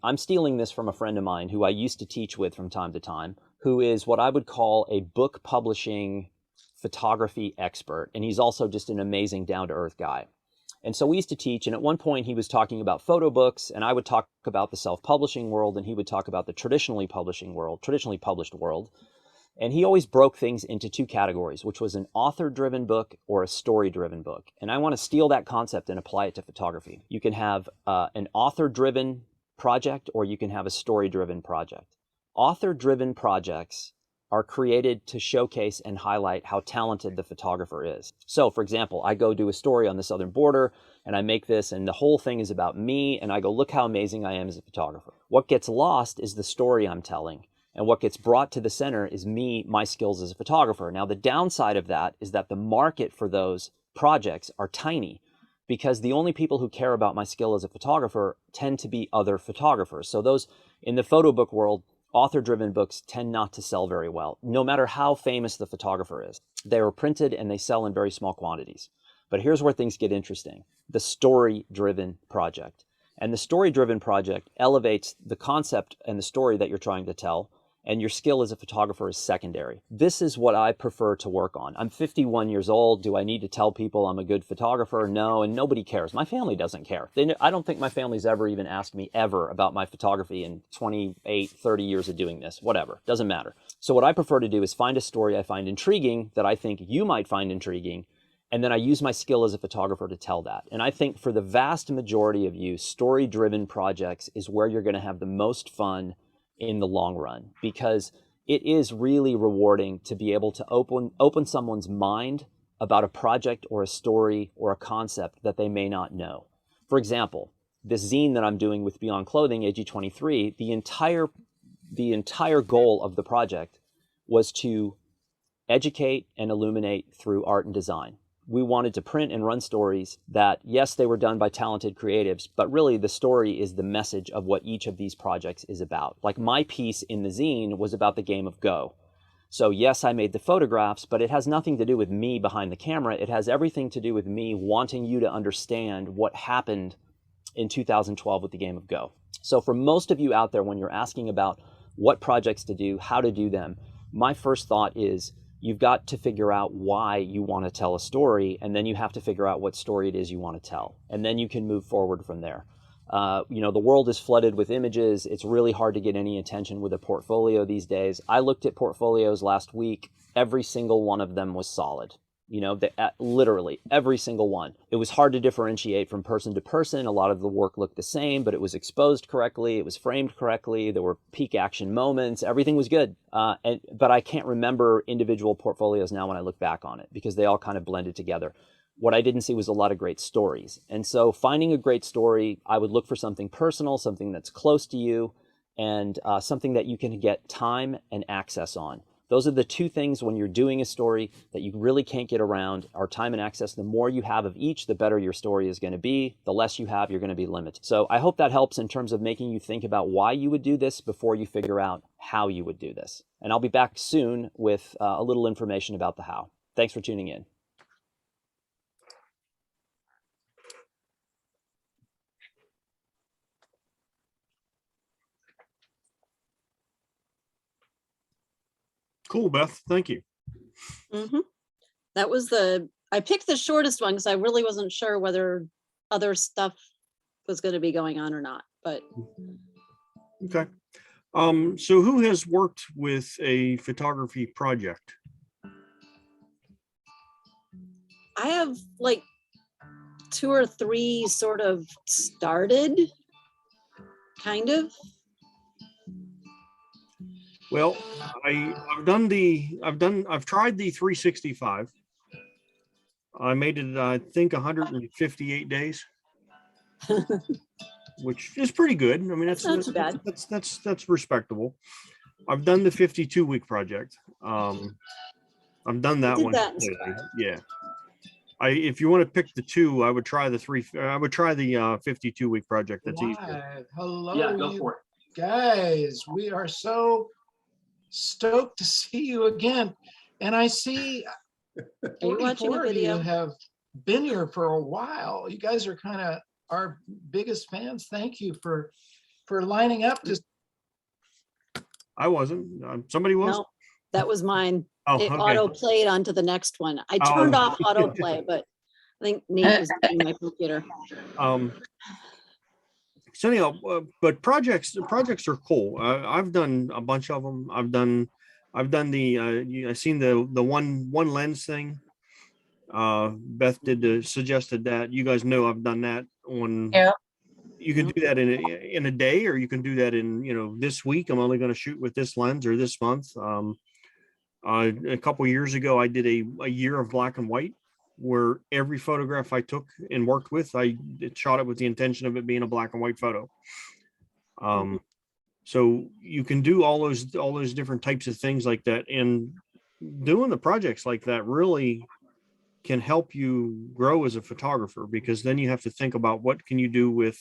I'm stealing this from a friend of mine who I used to teach with from time to time, who is what I would call a book publishing photography expert. And he's also just an amazing down-to-earth guy. And so we used to teach, and at one point he was talking about photo books, and I would talk about the self-publishing world, and he would talk about the traditionally published world. And he always broke things into two categories, which was an author-driven book or a story-driven book. And I want to steal that concept and apply it to photography. You can have an author-driven project, or you can have a story-driven project. Author-driven projects are created to showcase and highlight how talented the photographer is. So, for example, I go do a story on the southern border, and I make this, and the whole thing is about me, and I go, look how amazing I am as a photographer. What gets lost is the story I'm telling. And what gets brought to the center is my skills as a photographer. Now, the downside of that is that the market for those projects are tiny, because the only people who care about my skill as a photographer tend to be other photographers. So those in the photo book world, author-driven books tend not to sell very well, no matter how famous the photographer is. They are printed and they sell in very small quantities. But here's where things get interesting: the story-driven project. And the story-driven project elevates the concept and the story that you're trying to tell, and your skill as a photographer is secondary. This is what I prefer to work on. I'm 51 years old. Do I need to tell people I'm a good photographer? No, and nobody cares. My family doesn't care. I don't think my family's ever even asked me ever about my photography in 28, 30 years of doing this. Whatever, doesn't matter. So what I prefer to do is find a story I find intriguing, that I think you might find intriguing, and then I use my skill as a photographer to tell that. And I think for the vast majority of you, story-driven projects is where you're gonna have the most fun in the long run, because it is really rewarding to be able to open someone's mind about a project or a story or a concept that they may not know. For example, this zine that I'm doing with Beyond Clothing, AG23, the entire goal of the project was to educate and illuminate through art and design. We wanted to print and run stories that, yes, they were done by talented creatives, but really the story is the message of what each of these projects is about. Like my piece in the zine was about the game of Go. So yes, I made the photographs, but it has nothing to do with me behind the camera. It has everything to do with me wanting you to understand what happened in 2012 with the game of Go. So for most of you out there, when you're asking about what projects to do, how to do them, my first thought is you've got to figure out why you want to tell a story, and then you have to figure out what story it is you want to tell, and then you can move forward from there. You know, the world is flooded with images. It's really hard to get any attention with a portfolio these days. I looked at portfolios last week. Every single one of them was solid. You know, literally every single one. It was hard to differentiate from person to person. A lot of the work looked the same, but it was exposed correctly. It was framed correctly. There were peak action moments. Everything was good. But I can't remember individual portfolios now when I look back on it, because they all kind of blended together. What I didn't see was a lot of great stories. And so finding a great story, I would look for something personal, something that's close to you, and something that you can get time and access on. Those are the two things when you're doing a story that you really can't get around, are time and access. The more you have of each, the better your story is going to be. The less you have, you're going to be limited. So I hope that helps in terms of making you think about why you would do this before you figure out how you would do this. And I'll be back soon with a little information about the how. Thanks for tuning in. Cool, Beth. Thank you. That was I picked the shortest one because I really wasn't sure whether other stuff was going to be going on or not, but. Okay. So who has worked with a photography project? I have like 2 or 3 sort of started, kind of. Well, I've tried the 365. I made it, I think, 158 days, which is pretty good. I mean, That's not too bad. That's respectable. I've done the 52-week project. I've done that one. Yeah. If you want to pick the two, I would try the 52-week project. That's easy. Hello, Yeah, go for it. guys. We are so stoked to see you again. And I see Are you watching a 44 of you video? have been here for a while. You guys are kind of our biggest fans. Thank you for lining up to. I wasn't. Somebody was. No, that was mine. Oh, It okay. auto played onto the next one. I turned off autoplay, but I think Nate was using my computer. So anyhow, but projects are cool. I've done a bunch of them. I've done the I've seen the one lens thing. Beth suggested that. You guys know I've done that on. Yeah. You can do that in a day, or you can do that in this week. I'm only going to shoot with this lens, or this month. A couple years ago, I did a year of black and white, where every photograph I took and worked with, I shot it with the intention of it being a black and white photo. So you can do all those different types of things like that, and doing the projects like that really can help you grow as a photographer, because then you have to think about what can you do with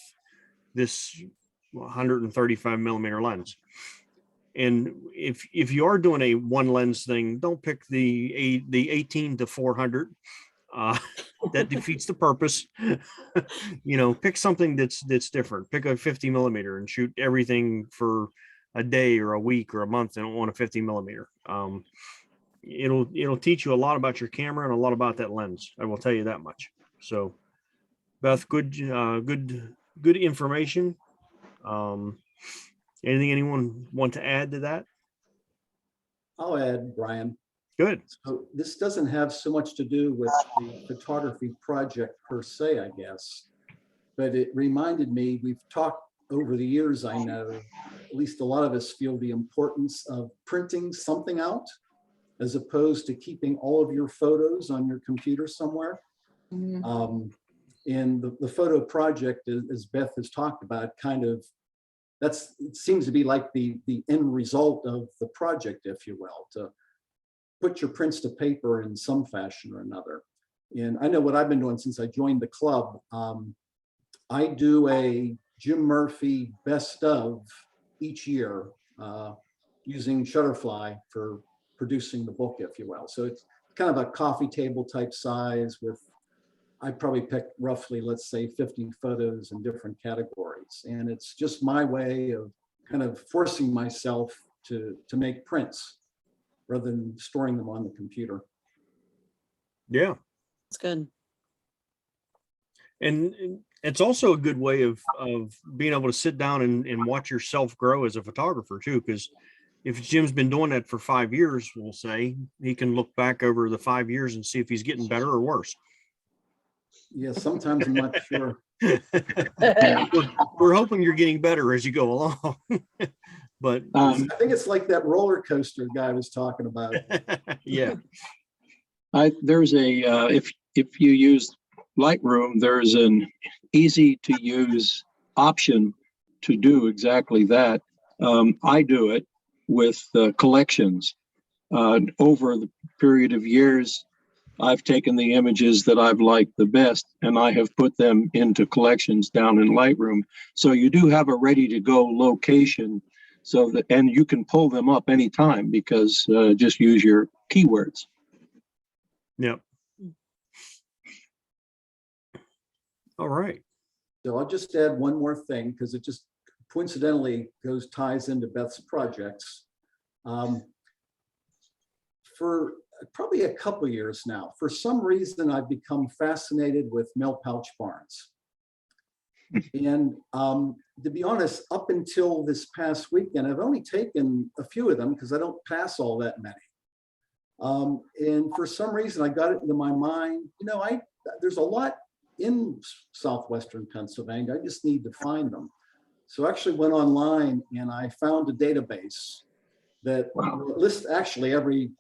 this 135 millimeter lens. And if you are doing a one lens thing, don't pick the 18 to 400. That defeats the purpose. Pick something that's different. Pick a 50 millimeter and shoot everything for a day or a week or a month. And on a 50 millimeter. It'll teach you a lot about your camera and a lot about that lens. I will tell you that much. So, Beth, good information. Anything anyone want to add to that? I'll add, Brian. Good. So this doesn't have so much to do with the photography project per se, I guess, but it reminded me, we've talked over the years, I know, at least a lot of us feel the importance of printing something out as opposed to keeping all of your photos on your computer somewhere. And the photo project, as Beth has talked about, it seems to be like the end result of the project, if you will, to put your prints to paper in some fashion or another. And I know what I've been doing since I joined the club. I do a Jim Murphy best of each year using Shutterfly for producing the book, if you will. So it's kind of a coffee table type size with, I probably picked roughly, let's say 50 photos in different categories. And it's just my way of kind of forcing myself to make prints rather than storing them on the computer. Yeah. It's good. And it's also a good way of being able to sit down and watch yourself grow as a photographer too. Because if Jim's been doing that for 5 years, we'll say, he can look back over the 5 years and see if he's getting better or worse. Yeah, sometimes I'm not sure. We're hoping you're getting better as you go along. But I think it's like that roller coaster guy was talking about. yeah. There's a if you use Lightroom, there's an easy to use option to do exactly that. I do it with collections. Over the period of years, I've taken the images that I've liked the best and I have put them into collections down in Lightroom. So you do have a ready to go location, so that, and you can pull them up anytime because just use your keywords. Yep. All right. So I'll just add one more thing because it just coincidentally ties into Beth's projects. For probably a couple years now, for some reason, I've become fascinated with mail pouch barns. And to be honest, up until this past weekend, I've only taken a few of them because I don't pass all that many. And for some reason, I got it into my mind, you know, there's a lot in southwestern Pennsylvania. I just need to find them. So I actually went online and I found a database that lists actually every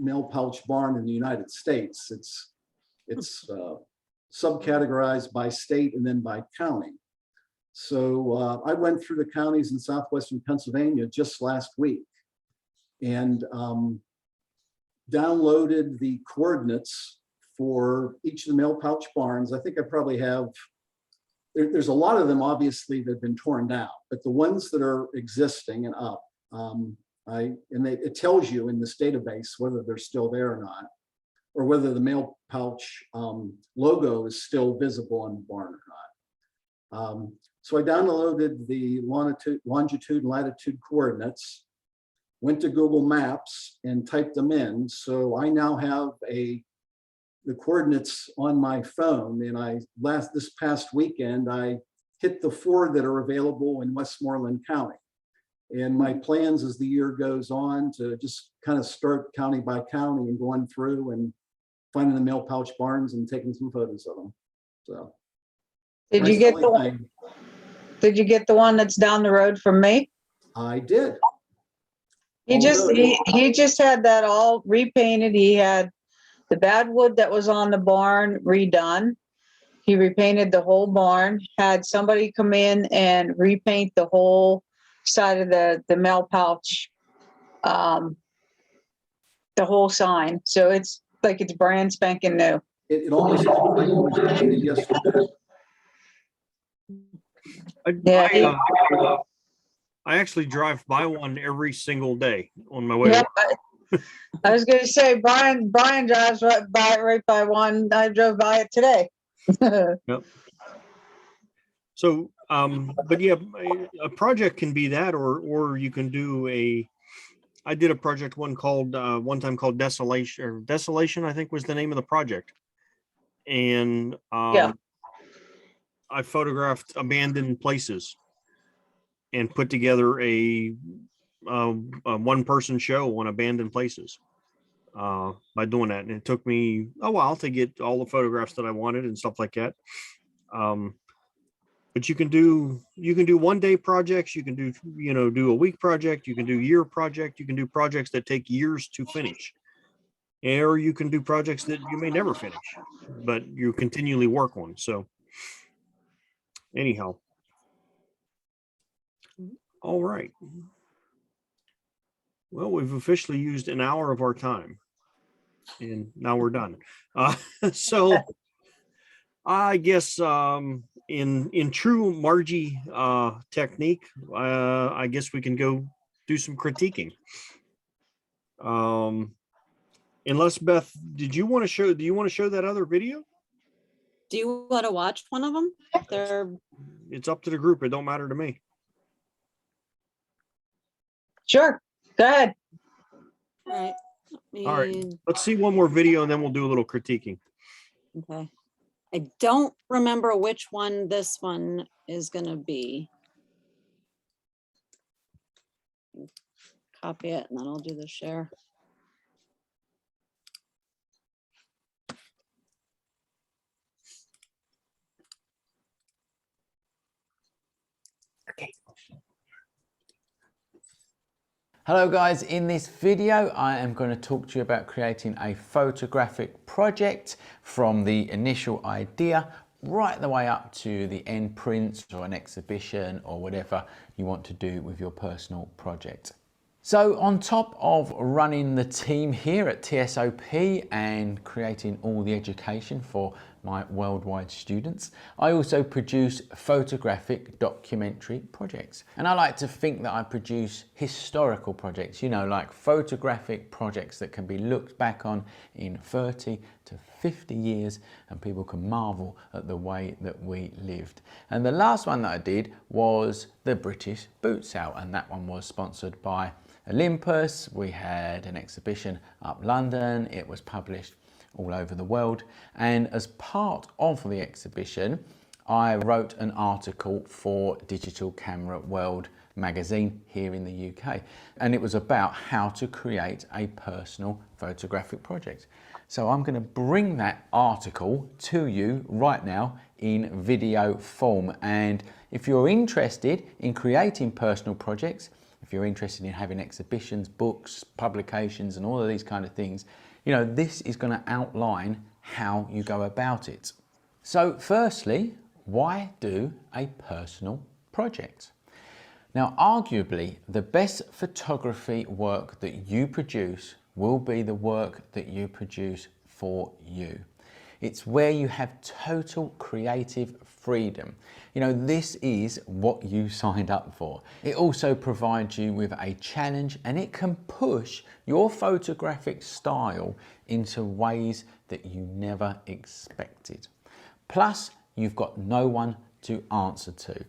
mail pouch barn in the United States. It's subcategorized by state and then by county. So I went through the counties in southwestern Pennsylvania just last week and downloaded the coordinates for each of the mail pouch barns. I think I probably have, there's a lot of them obviously that have been torn down, but the ones that are existing and up, it tells you in this database whether they're still there or not, or whether the mail pouch logo is still visible on the barn or not. So I downloaded the longitude and latitude coordinates, went to Google Maps and typed them in. So I now have the coordinates on my phone. And this past weekend, I hit the 4 that are available in Westmoreland County. And my plans as the year goes on to just kind of start county by county and going through and finding the mail pouch barns and taking some photos of them. So Did you get the one? Did you get the one that's down the road from me? I did. He just had that all repainted. He had the bad wood that was on the barn redone. He repainted the whole barn, had somebody come in and repaint the whole side of the mail pouch, the whole sign. So it's like it's brand spanking new. It almost looked like it was painted yesterday. I actually drive by one every single day on my way. Yeah, I was going to say Brian drives right by one. I drove by it today. Yep. So, but yeah, a project can be that, or you can do I did a project one time called Desolation, I think was the name of the project. And I photographed abandoned places and put together a one-person show on abandoned places by doing that. And it took me a while to get all the photographs that I wanted and stuff like that. But you can do 1 day projects. You can do a week project. You can do year project. You can do projects that take years to finish, or you can do projects that you may never finish, but you continually work on. So anyhow, all right. Well, we've officially used an hour of our time and now we're done. So I guess in true Margie technique, I guess we can go do some critiquing. Unless Beth, do you want to show that other video? Do you want to watch one of them? They're, It's up to the group. It don't matter to me. Sure, go ahead. right. All right. Let's see one more video and then we'll do a little critiquing. Okay. I don't remember which one this one is gonna be. Copy it and then I'll do the share. Hello guys, in this video I am going to talk to you about creating a photographic project from the initial idea right the way up to the end print or an exhibition or whatever you want to do with your personal project. So on top of running the team here at TSOP and creating all the education for my worldwide students, I also produce photographic documentary projects. And I like to think that I produce historical projects, you know, like photographic projects that can be looked back on in 30 to 50 years and people can marvel at the way that we lived. And the last one that I did was the British boot sale, and that one was sponsored by Olympus. We had an exhibition up London. It was published all over the world. And as part of the exhibition, I wrote an article for Digital Camera World magazine here in the UK. And it was about how to create a personal photographic project. So I'm going to bring that article to you right now in video form. And if you're interested in creating personal projects, if you're interested in having exhibitions, books, publications, and all of these kind of things, you know, this is going to outline how you go about it. So firstly, why do a personal project? Now, arguably, the best photography work that you produce will be the work that you produce for you. It's where you have total creative freedom. You know, this is what you signed up for. It also provides you with a challenge and it can push your photographic style into ways that you never expected. Plus, you've got no one to answer to,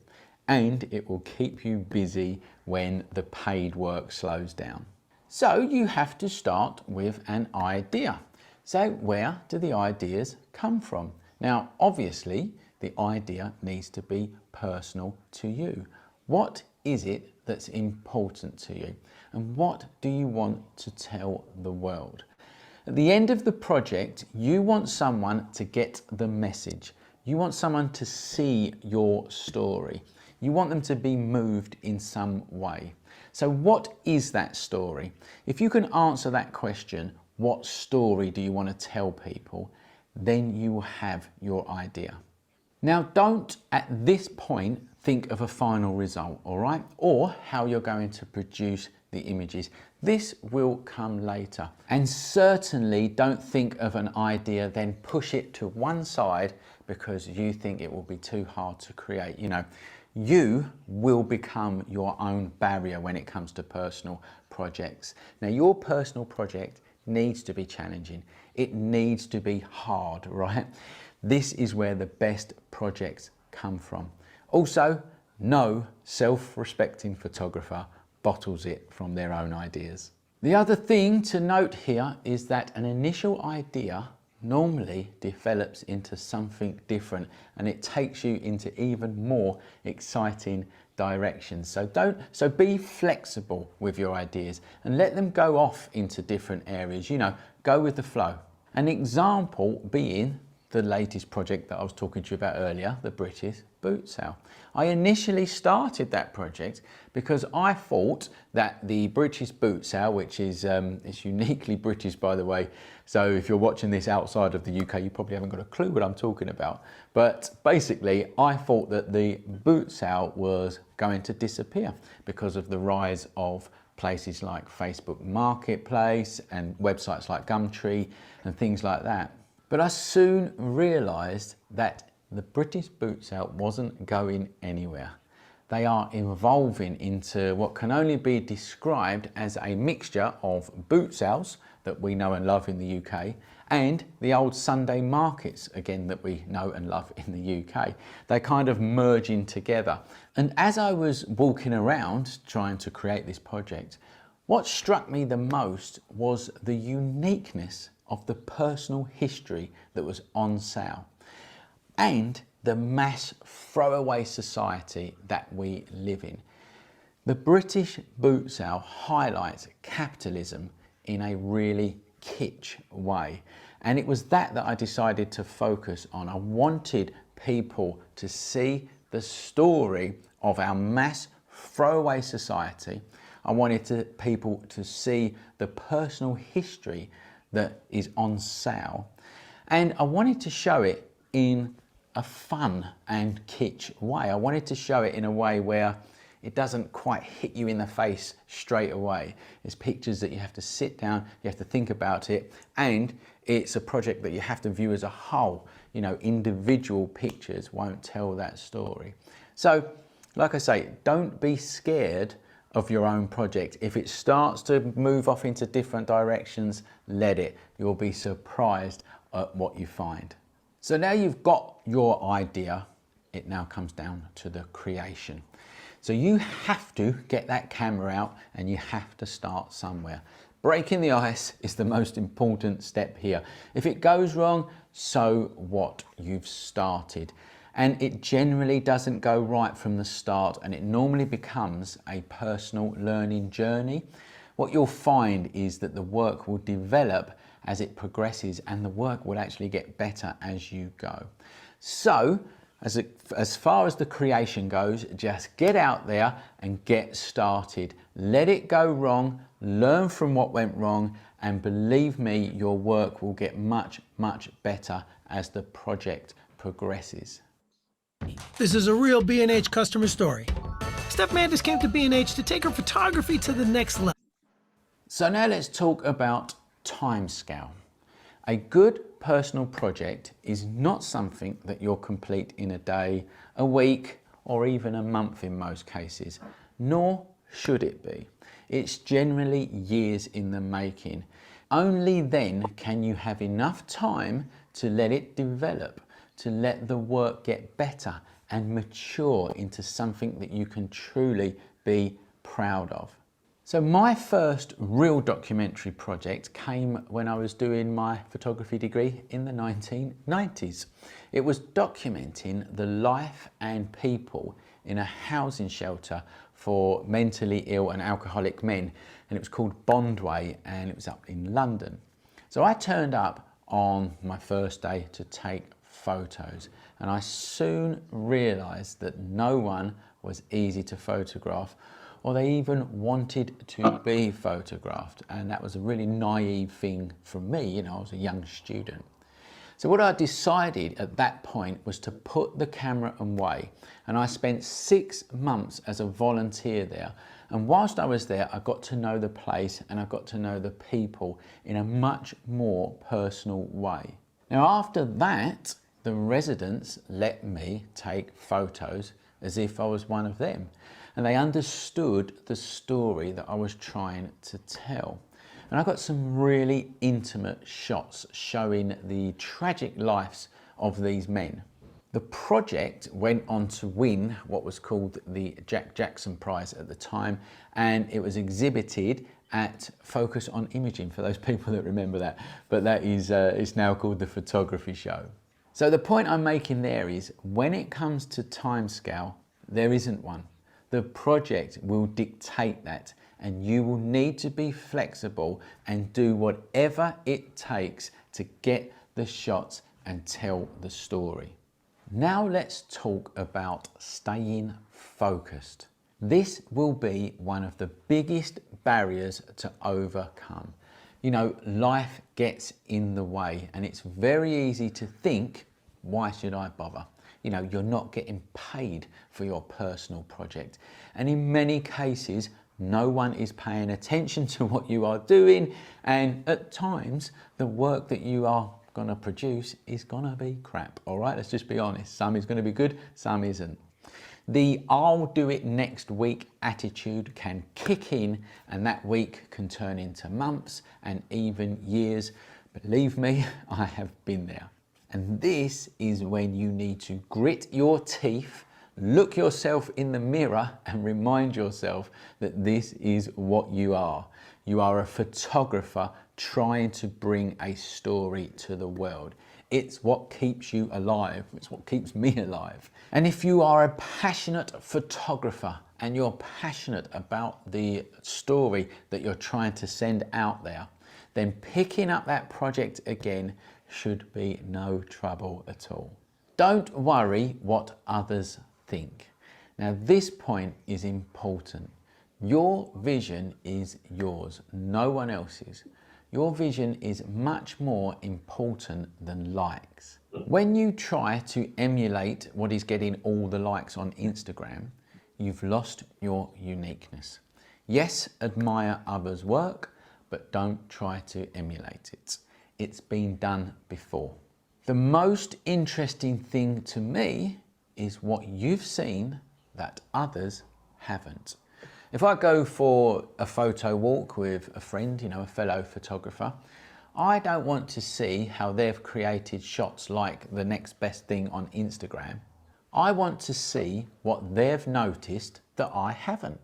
and it will keep you busy when the paid work slows down. So you have to start with an idea. So where do the ideas come from? Now, obviously, the idea needs to be personal to you. What is it that's important to you? And what do you want to tell the world? At the end of the project, you want someone to get the message. You want someone to see your story. You want them to be moved in some way. So what is that story? If you can answer that question, what story do you want to tell people? Then you will have your idea. Now, don't at this point think of a final result, all right? Or how you're going to produce the images. This will come later. And certainly don't think of an idea, then push it to one side because you think it will be too hard to create. You know, you will become your own barrier when it comes to personal projects. Now, your personal project needs to be challenging. It needs to be hard, right? This is where the best projects come from. Also, no self-respecting photographer bottles it from their own ideas. The other thing to note here is that an initial idea normally develops into something different and it takes you into even more exciting directions. So be flexible with your ideas and let them go off into different areas, you know, go with the flow. An example being the latest project that I was talking to you about earlier, the British boot sale. I initially started that project because I thought that the British boot sale, which is it's uniquely British, by the way, so if you're watching this outside of the UK, you probably haven't got a clue what I'm talking about. But basically, I thought that the boot sale was going to disappear because of the rise of places like Facebook Marketplace and websites like Gumtree and things like that. But I soon realised that the British boot sale wasn't going anywhere. They are evolving into what can only be described as a mixture of boot sales that we know and love in the UK and the old Sunday markets, again, that we know and love in the UK. They kind of merge in together. And as I was walking around trying to create this project, what struck me the most was the uniqueness of the personal history that was on sale and the mass throwaway society that we live in. The British boot sale highlights capitalism in a really kitsch way. And it was that I decided to focus on. I wanted people to see the story of our mass throwaway society. I wanted people to see the personal history that is on sale. And I wanted to show it in a fun and kitsch way. I wanted to show it in a way where it doesn't quite hit you in the face straight away. It's pictures that you have to sit down, you have to think about it, and it's a project that you have to view as a whole. You know, individual pictures won't tell that story. So, like I say, don't be scared of your own project. If it starts to move off into different directions, let it. You'll be surprised at what you find. So now you've got your idea, it now comes down to the creation. So you have to get that camera out and you have to start somewhere. Breaking the ice is the most important step here. If it goes wrong, so what? You've started. And it generally doesn't go right from the start, and it normally becomes a personal learning journey. What you'll find is that the work will develop as it progresses, and the work will actually get better as you go. So, as far as the creation goes, just get out there and get started. Let it go wrong, learn from what went wrong, and believe me, your work will get much, much better as the project progresses. This is a real B&H customer story. Steph Mandis came to B&H to take her photography to the next level. So now let's talk about timescale. A good personal project is not something that you'll complete in a day, a week, or even a month in most cases, nor should it be. It's generally years in the making. Only then can you have enough time to let it develop, to let the work get better and mature into something that you can truly be proud of. So my first real documentary project came when I was doing my photography degree in the 1990s. It was documenting the life and people in a housing shelter for mentally ill and alcoholic men, and it was called Bondway, and it was up in London. So I turned up on my first day to take photos, and I soon realized that no one was easy to photograph, or they even wanted to be photographed, and that was a really naive thing from me. You know, I was a young student. So what I decided at that point was to put the camera away, and I spent 6 months as a volunteer there. And whilst I was there, I got to know the place and I got to know the people in a much more personal way. Now after that, the residents let me take photos as if I was one of them, and they understood the story that I was trying to tell. And I got some really intimate shots showing the tragic lives of these men. The project went on to win what was called the Jack Jackson Prize at the time, and it was exhibited at Focus on Imaging, for those people that remember that, but that is it's now called the Photography Show. So the point I'm making there is, when it comes to timescale, there isn't one. The project will dictate that, and you will need to be flexible and do whatever it takes to get the shots and tell the story. Now let's talk about staying focused. This will be one of the biggest barriers to overcome. You know, life gets in the way, and it's very easy to think, why should I bother? You know, you're not getting paid for your personal project. And in many cases, no one is paying attention to what you are doing. And at times, the work that you are gonna produce is gonna be crap. All right, let's just be honest. Some is gonna be good, some isn't. The I'll do it next week attitude can kick in, and that week can turn into months and even years Believe me, I have been there. And this is when you need to grit your teeth, look yourself in the mirror and remind yourself that this is what you are. You are a photographer trying to bring a story to the world. It's what keeps you alive. It's what keeps me alive. And if you are a passionate photographer and you're passionate about the story that you're trying to send out there, then picking up that project again should be no trouble at all. Don't worry what others think. Now, this point is important. Your vision is yours, no one else's. Your vision is much more important than likes. When you try to emulate what is getting all the likes on Instagram, you've lost your uniqueness. Yes, admire others' work, but don't try to emulate it. It's been done before. The most interesting thing to me is what you've seen that others haven't. If I go for a photo walk with a friend, a fellow photographer, I don't want to see how they've created shots like the next best thing on Instagram. I want to see what they've noticed that I haven't.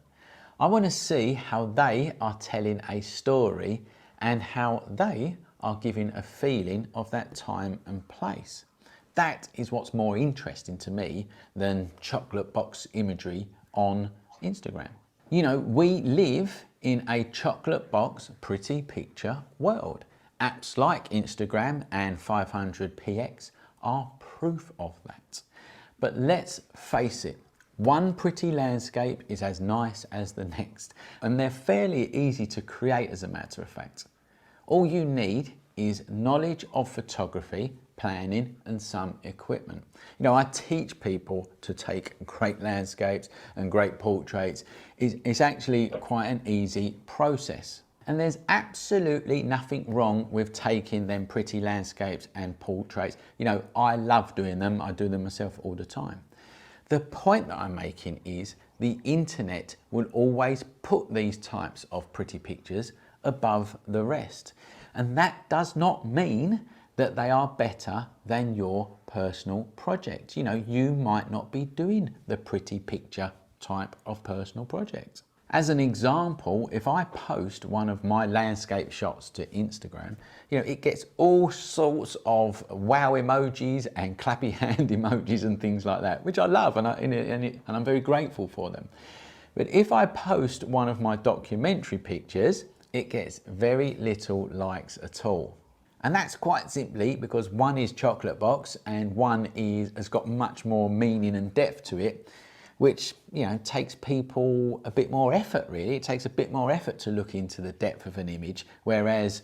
I want to see how they are telling a story and how they are giving a feeling of that time and place. That is what's more interesting to me than chocolate box imagery on Instagram. We live in a chocolate box pretty picture world. Apps like Instagram and 500px are proof of that. But let's face it, one pretty landscape is as nice as the next, and they're fairly easy to create as a matter of fact. All you need is knowledge of photography, planning, and some equipment. I teach people to take great landscapes and great portraits. It's actually quite an easy process. And there's absolutely nothing wrong with taking them pretty landscapes and portraits. I love doing them. I do them myself all the time. The point that I'm making is the internet will always put these types of pretty pictures above the rest. And that does not mean that they are better than your personal project. You might not be doing the pretty picture type of personal project. As an example, if I post one of my landscape shots to Instagram, it gets all sorts of wow emojis and clappy hand emojis and things like that, which I love and I'm very grateful for them. But if I post one of my documentary pictures, it gets very little likes at all. And that's quite simply because one is chocolate box and one has got much more meaning and depth to it, which takes people a bit more effort really. It takes a bit more effort to look into the depth of an image, whereas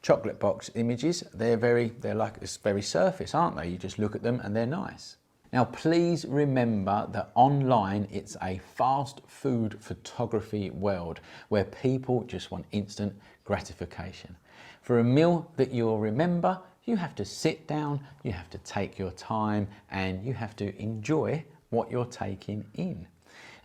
chocolate box images, it's very surface, aren't they? You just look at them and they're nice. Now please remember that online it's a fast food photography world where people just want instant gratification. For a meal that you'll remember, you have to sit down, you have to take your time, and you have to enjoy what you're taking in.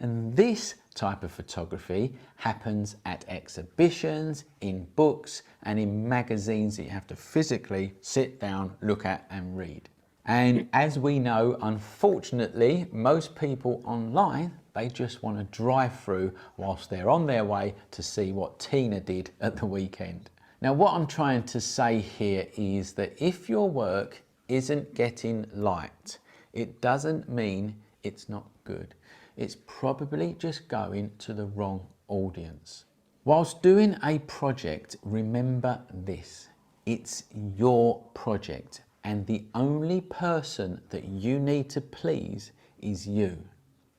And this type of photography happens at exhibitions, in books, and in magazines that you have to physically sit down, look at, and read. And as we know, unfortunately, most people online, they just want to drive through whilst they're on their way to see what Tina did at the weekend. Now, what I'm trying to say here is that if your work isn't getting liked, it doesn't mean it's not good. It's probably just going to the wrong audience. Whilst doing a project, remember this: it's your project, and the only person that you need to please is you.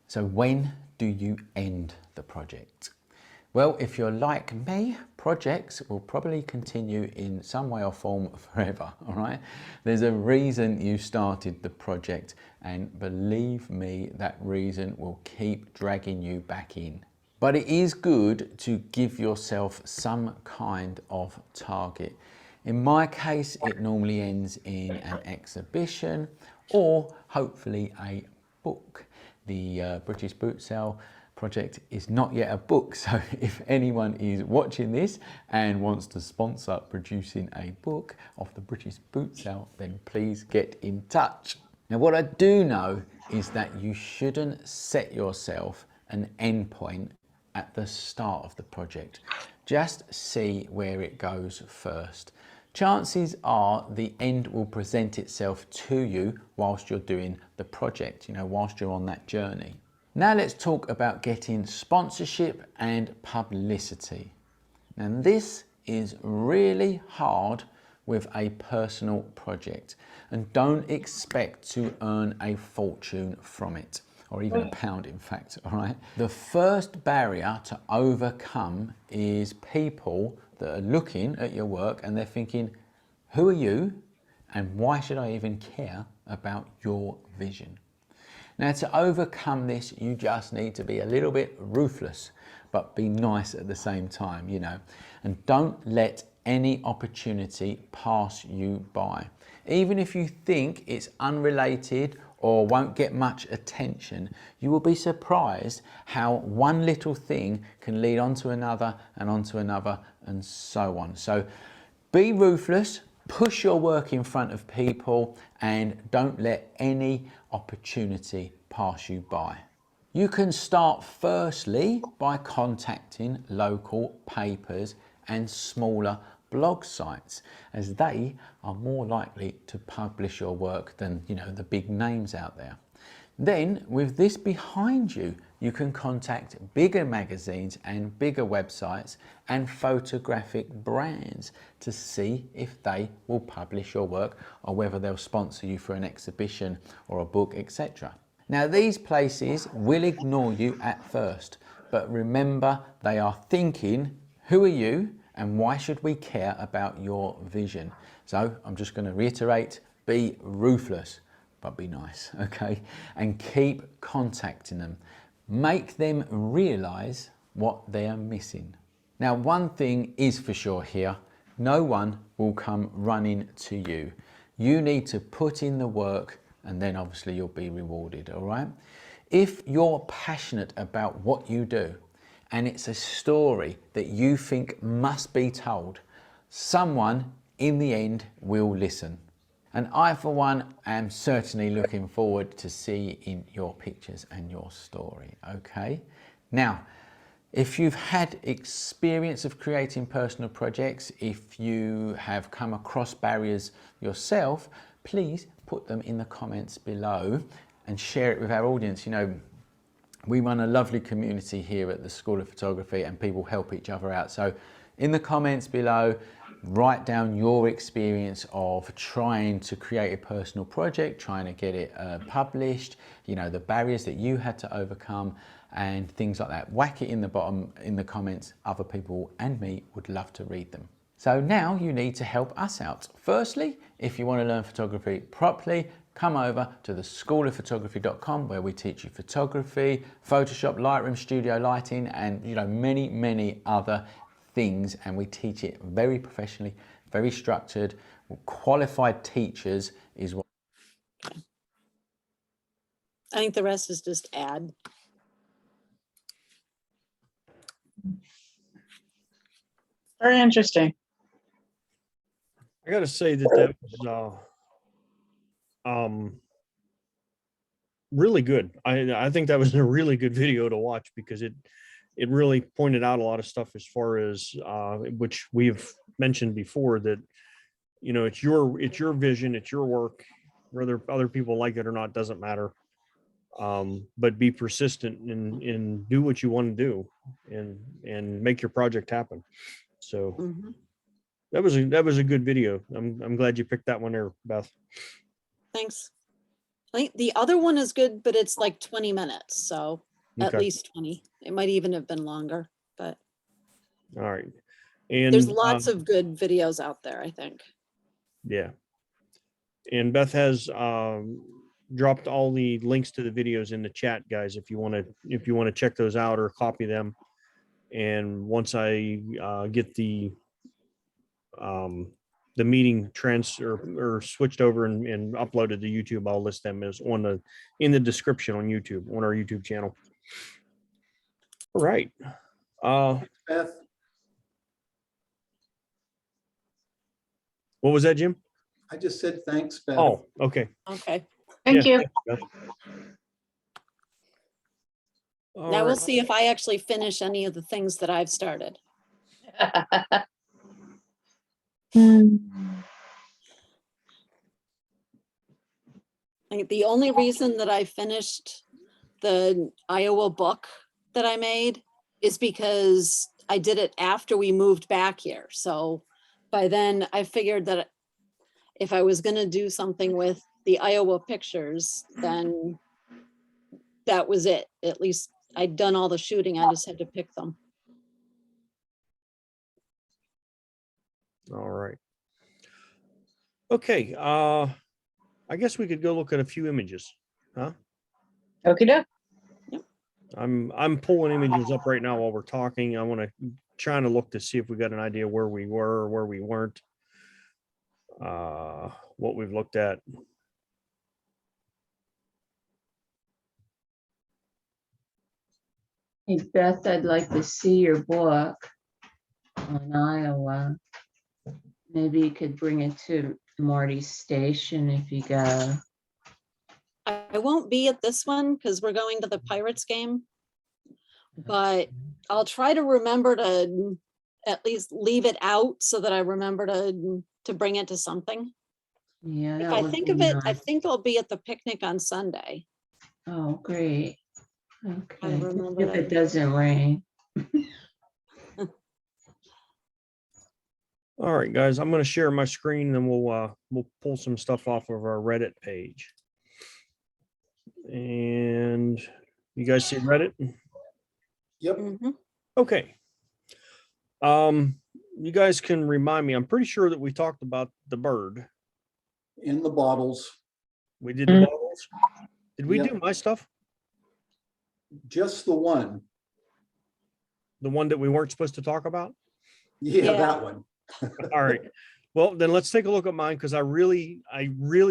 So when do you end the project? Well, if you're like me, projects will probably continue in some way or form forever, all right? There's a reason you started the project, and believe me, that reason will keep dragging you back in. But it is good to give yourself some kind of target. In my case, it normally ends in an exhibition or hopefully a book. The British Boot Sale project is not yet a book. So if anyone is watching this and wants to sponsor producing a book of the British boot sale, then please get in touch. Now, what I do know is that you shouldn't set yourself an endpoint at the start of the project. Just see where it goes first. Chances are the end will present itself to you whilst you're doing the project, whilst you're on that journey. Now let's talk about getting sponsorship and publicity. Now this is really hard with a personal project, and don't expect to earn a fortune from it, or even a pound in fact, all right? The first barrier to overcome is people that are looking at your work and they're thinking, who are you and why should I even care about your vision? Now, to overcome this, you just need to be a little bit ruthless, but be nice at the same time, and don't let any opportunity pass you by. Even if you think it's unrelated or won't get much attention, you will be surprised how one little thing can lead on to another and onto another and so on. So be ruthless, push your work in front of people, and don't let any opportunity pass you by. You can start firstly by contacting local papers and smaller blog sites, as they are more likely to publish your work than the big names out there. Then, with this behind you, you can contact bigger magazines and bigger websites and photographic brands to see if they will publish your work or whether they'll sponsor you for an exhibition or a book, etc. Now, these places will ignore you at first, but remember, they are thinking, who are you and why should we care about your vision? So I'm just going to reiterate, be ruthless, but be nice, okay? And keep contacting them. Make them realize what they are missing. Now, one thing is for sure here, no one will come running to you. You need to put in the work and then obviously you'll be rewarded, all right? If you're passionate about what you do and it's a story that you think must be told, someone in the end will listen. And I, for one, am certainly looking forward to seeing your pictures and your story, okay? Now, if you've had experience of creating personal projects, if you have come across barriers yourself, please put them in the comments below and share it with our audience. We run a lovely community here at the School of Photography and people help each other out. So in the comments below, write down your experience of trying to create a personal project, trying to get it published, the barriers that you had to overcome and things like that. Whack it in the bottom in the comments. Other people and me would love to read them. So now you need to help us out. Firstly, if you want to learn photography properly, come over to the schoolofphotography.com where we teach you photography, Photoshop, Lightroom, studio lighting, and many, many other things. And we teach it very professionally, very structured. Qualified teachers is what. I think the rest is just add. Very interesting. I got to say that was really good. I think that was a really good video to watch because it really pointed out a lot of stuff as far as which we've mentioned before, that it's your vision, it's your work, whether other people like it or not doesn't matter. But be persistent and do what you want to do and make your project happen. So that was a good video. I'm glad you picked that one there, Beth. Thanks. I think the other one is good, but it's like 20 minutes. So at Okay. least 20. It might even have been longer, but All right. And there's lots of good videos out there, I think. Yeah. And Beth has dropped all the links to the videos in the chat, guys, if you want to check those out or copy them. And once I get the meeting or switched over and uploaded to YouTube, I'll list them as in the description on YouTube, on our YouTube channel. All right. Beth, What was that, Jim? I just said thanks, Beth. Oh, okay. Okay. Thank you. thanks, Beth. All Now we'll right. see if I actually finish any of the things that I've started. Like, the only reason that I finished the Iowa book that I made is because I did it after we moved back here. So by then I figured that if I was gonna do something with the Iowa pictures, then that was it. At least I'd done all the shooting. I just had to pick them. All right. Okay. I guess we could go look at a few images, huh? Okay. I'm pulling images up right now while we're talking. I want to trying to look to see if we got an idea where we were or where we weren't. What we've looked at. Hey Beth, I'd like to see your book on Iowa. Maybe you could bring it to Marty's station if you go. I won't be at this one because we're going to the Pirates game. But I'll try to remember to at least leave it out so that I remember to bring it to something. Yeah, If that I would think be of it, I nice. think I'll be at the picnic on Sunday. Oh, great. I Okay, remember if it that. doesn't rain. All right, guys, I'm going to share my screen and we'll pull some stuff off of our Reddit page. And you guys see Reddit? Yep. Okay. You guys can remind me. I'm pretty sure that we talked about the bird. In the bottles. We did the bottles. Did we Yep. do my stuff? Just the one. The one that we weren't supposed to talk about? Yeah, that one. All right. Well, then let's take a look at mine because I really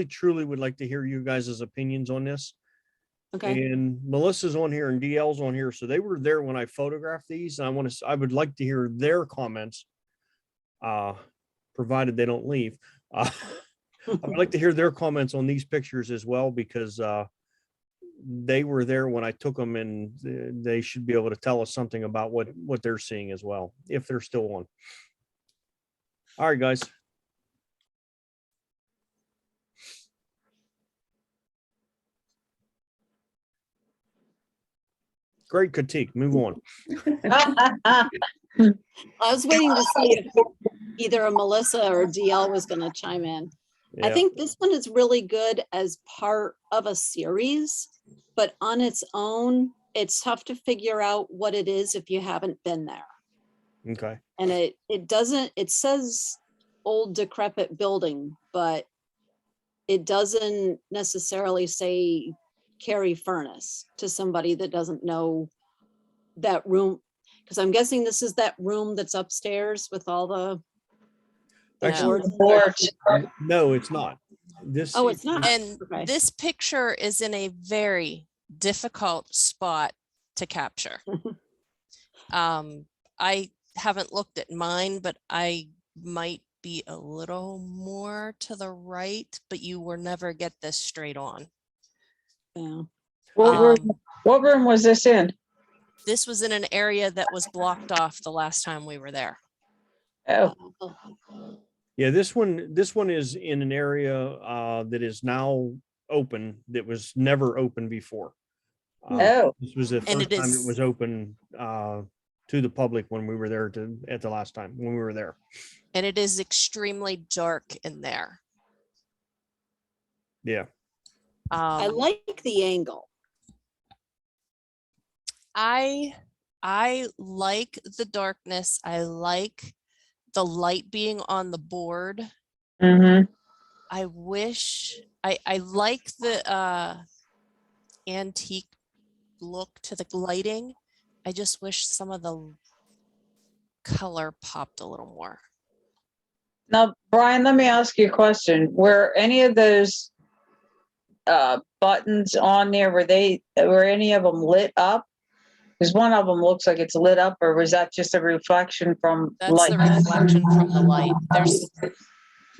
truly would like to hear you guys' opinions on this. Okay. And Melissa's on here and DL's on here. So they were there when I photographed these. And I would like to hear their comments, provided they don't leave. I would like to hear their comments on these pictures as well, because they were there when I took them, and they should be able to tell us something about what they're seeing as well, if they're still on. All right, guys. Great critique. Move on. I was waiting to see if either a Melissa or DL was going to chime in. I Yeah. think this one is really good as part of a series, but on its own, it's tough to figure out what it is if you haven't been there. Okay. And it says old decrepit building, but it doesn't necessarily say Carrie Furnace to somebody that doesn't know that room. Because I'm guessing this is that room that's upstairs with all the Actually, boards. no, it's not. This. Oh, it's not. And Okay. this picture is in a very difficult spot to capture. I haven't looked at mine, but I might be a little more to the right, but you will never get this straight on. Yeah. What room was this in? This was in an area that was blocked off the last time we were there. Oh. Yeah, this one is in an area that is now open, that was never open before. This was the And first it time it is- was open to the public when we were there at the last time when we were there. And it is extremely dark in there. Yeah. I like the angle. I like the darkness. I like the light being on the board. I wish I like the antique look to the lighting. I just wish some of the color popped a little more. Now, Brian, let me ask you a question. Were any of those buttons on there, were any of them lit up? Because one of them looks like it's lit up, or was that just a reflection from That's light? the reflection from the light. There's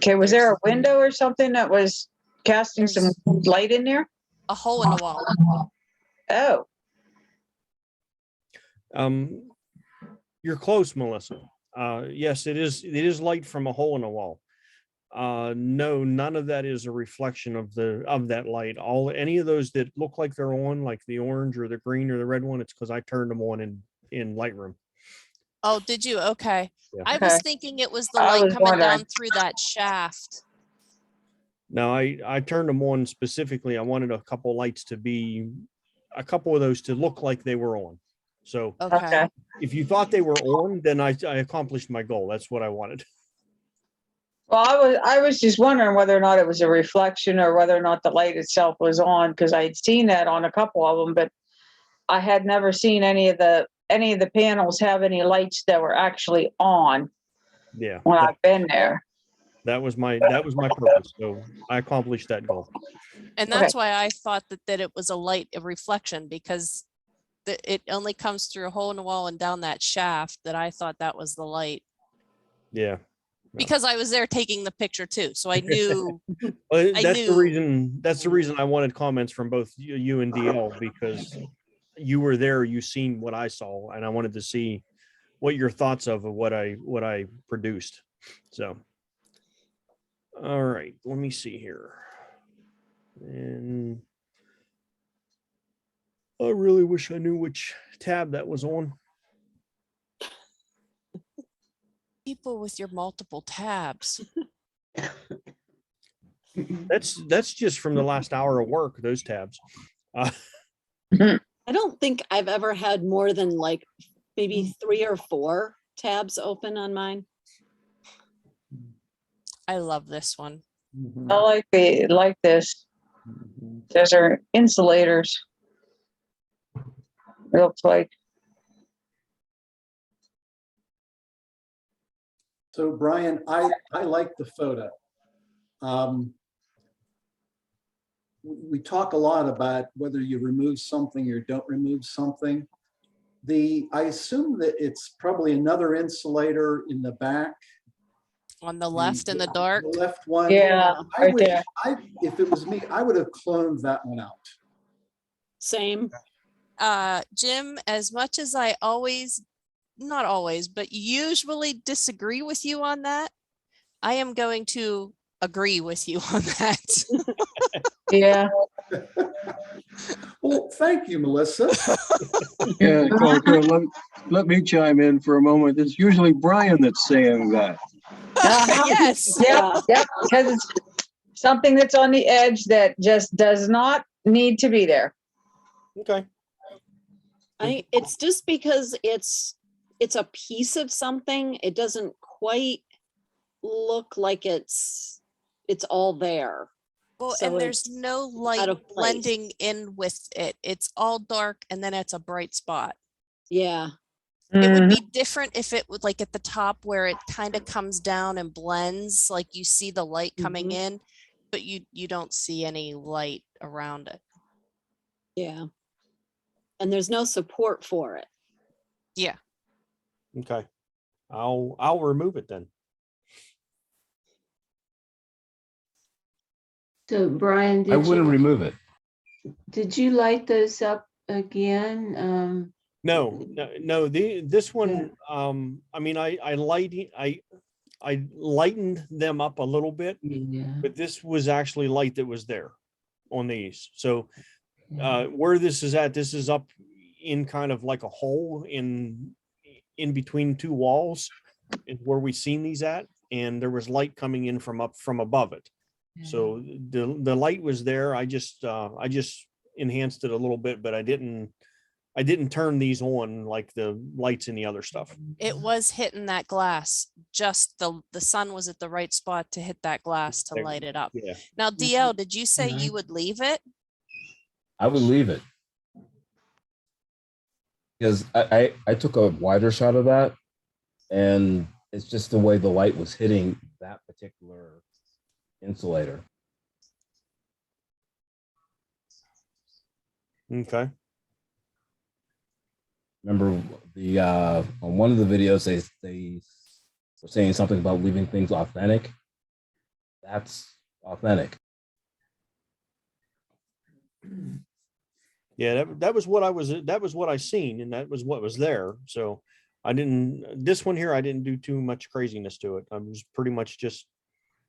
Okay, was there a window or something that was casting some There's- light in there? a hole in the wall. Oh, You're close, Melissa. Yes, it is light from a hole in the wall. No, none of that is a reflection of that light. Any of those that look like they're on, like the orange or the green or the red one, it's because I turned them on in Lightroom. Oh, did you? Okay. Yeah. I Okay. was thinking it was the I light was coming wondering. down through that shaft. No, I turned them on specifically. I wanted a couple lights to be, a couple of those to look like they were on. So Okay. okay. if you thought they were on, then I accomplished my goal. That's what I wanted. Well, I was just wondering whether or not it was a reflection or whether or not the light itself was on, because I'd seen that on a couple of them, but I had never seen any of the panels have any lights that were actually on Yeah, when I've been there. that was my purpose. So I accomplished that goal. And Okay. that's why I thought that it was a reflection, because it only comes through a hole in the wall and down that shaft, that I thought that was the light. Yeah. Because I was there taking the picture too. So I knew. Well, I that's the knew. reason. That's the reason I wanted comments from both you and DL, because you were there, you seen what I saw, and I wanted to see what your thoughts of what I produced. So, all right, let me see here. And I really wish I knew which tab that was on. People with your multiple tabs. That's just from the last hour of work, those tabs. I don't think I've ever had more than like maybe 3 or 4 tabs open on mine. I love this one. I like this. Those are insulators. It looks like. So Brian, I like the photo. We talk a lot about whether you remove something or don't remove something. I assume that it's probably another insulator in the back. On the left in the dark. The left one. Yeah, I right wish there. if it was me, I would have cloned that one out. Same. Jim, as much as I not always, but usually disagree with you on that, I am going to agree with you on that. Yeah. Well, thank you, Melissa. Yeah, Coco, let me chime in for a moment. It's usually Brian that's saying that. Yes. Yep. Because it's something that's on the edge that just does not need to be there. Okay. It's just because it's a piece of something. It doesn't quite look like it's all there. Well, So and there's it's no out light of place. blending in with it. It's all dark and then it's a bright spot. Yeah. It would be different if it would, like at the top where it kind of comes down and blends, like you see the light coming in, but you don't see any light around it. Yeah. And there's no support for it. Yeah. Okay. I'll remove it then. So Brian, I wouldn't remove it. did you light those up again? No. This one, I mean, I lightened them up a little bit, but this was actually light that was there on these. So where this is up in kind of like a hole in between 2 walls is where we seen these at, and there was light coming in from above it. So the light was there. I just enhanced it a little bit, but I didn't turn these on like the lights in the other stuff. It was hitting that glass. Just the sun was at the right spot to hit that glass to light it up. Yeah. Now, DL, did you say you would leave it? I would leave it. Because I took a wider shot of that, and it's just the way the light was hitting that particular insulator. Okay. remember the on one of the videos they were saying something about leaving things authentic. That's authentic. Yeah, that was what I seen, and that was what was there. So I didn't, this one here, I didn't do too much craziness to it. I was pretty much just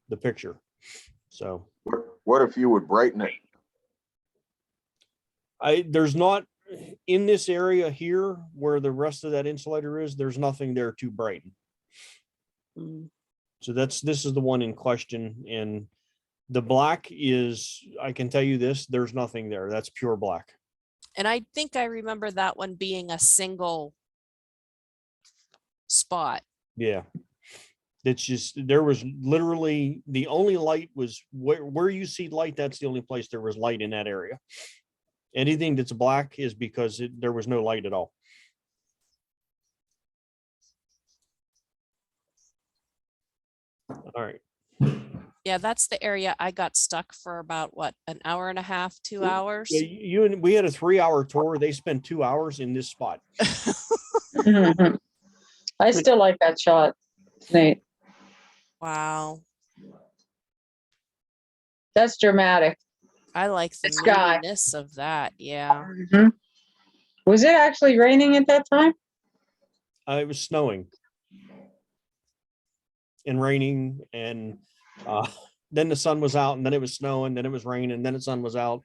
the picture. So What if you would brighten it? there's not in this area here where the rest of that insulator is, there's nothing there to brighten. So this is the one in question, and the black is, I can tell you this, there's nothing there. That's pure black. And I think I remember that one being a single spot. Yeah. It's just, there was literally, the only light was where you see light, that's the only place there was light in that area. Anything that's black is because there was no light at all. All right. Yeah, that's the area I got stuck for about what, an hour and a half, 2 hours. Yeah, you and we had a 3-hour tour. They spent 2 hours in this spot. I still like that shot. It's neat. Wow. That's dramatic. I like the sky. moodiness of that. Yeah. Mhm. Was it actually raining at that time? It was snowing and raining, and then the sun was out, and then it was snowing, then it was raining, and then the sun was out.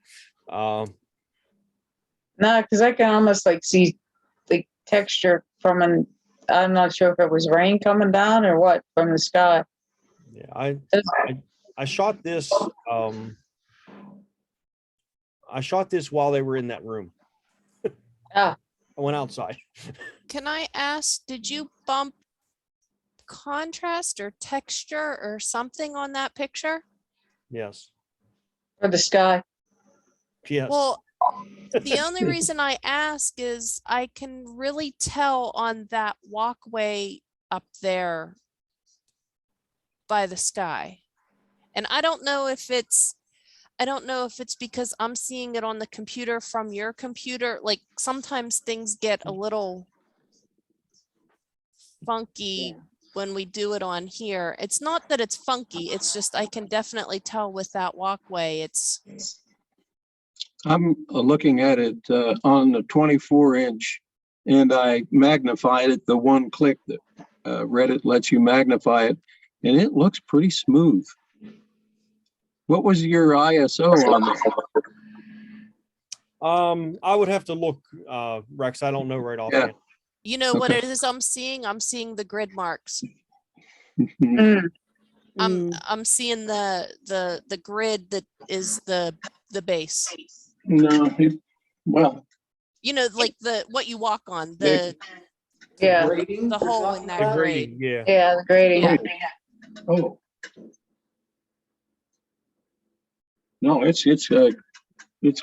No, because I can almost like see the texture from an, I'm not sure if it was rain coming down or what from the sky. Yeah, I shot this. I shot this while they were in that room. Ah. I went outside. Can I ask, did you bump contrast or texture or something on that picture? Yes. For the sky. Yes. Well, the only reason I ask is I can really tell on that walkway up there by the sky. And I don't know if it's because I'm seeing it on the computer from your computer. Like sometimes things get a little funky when we do it on here. It's not that it's funky. It's just I can definitely tell with that walkway. I'm looking at it on the 24-inch, and I magnified it, the one click that Reddit lets you magnify it, and it looks pretty smooth. What was your ISO on that? I would have to look, Rex. I don't know right off. Yeah. You know what it is I'm seeing? I'm seeing the grid marks. I'm seeing the grid that is the base. No, well, You know, like what you walk on, Yeah. the hole in that grade. Yeah. Yeah, the grading. Yeah. Oh. No, it's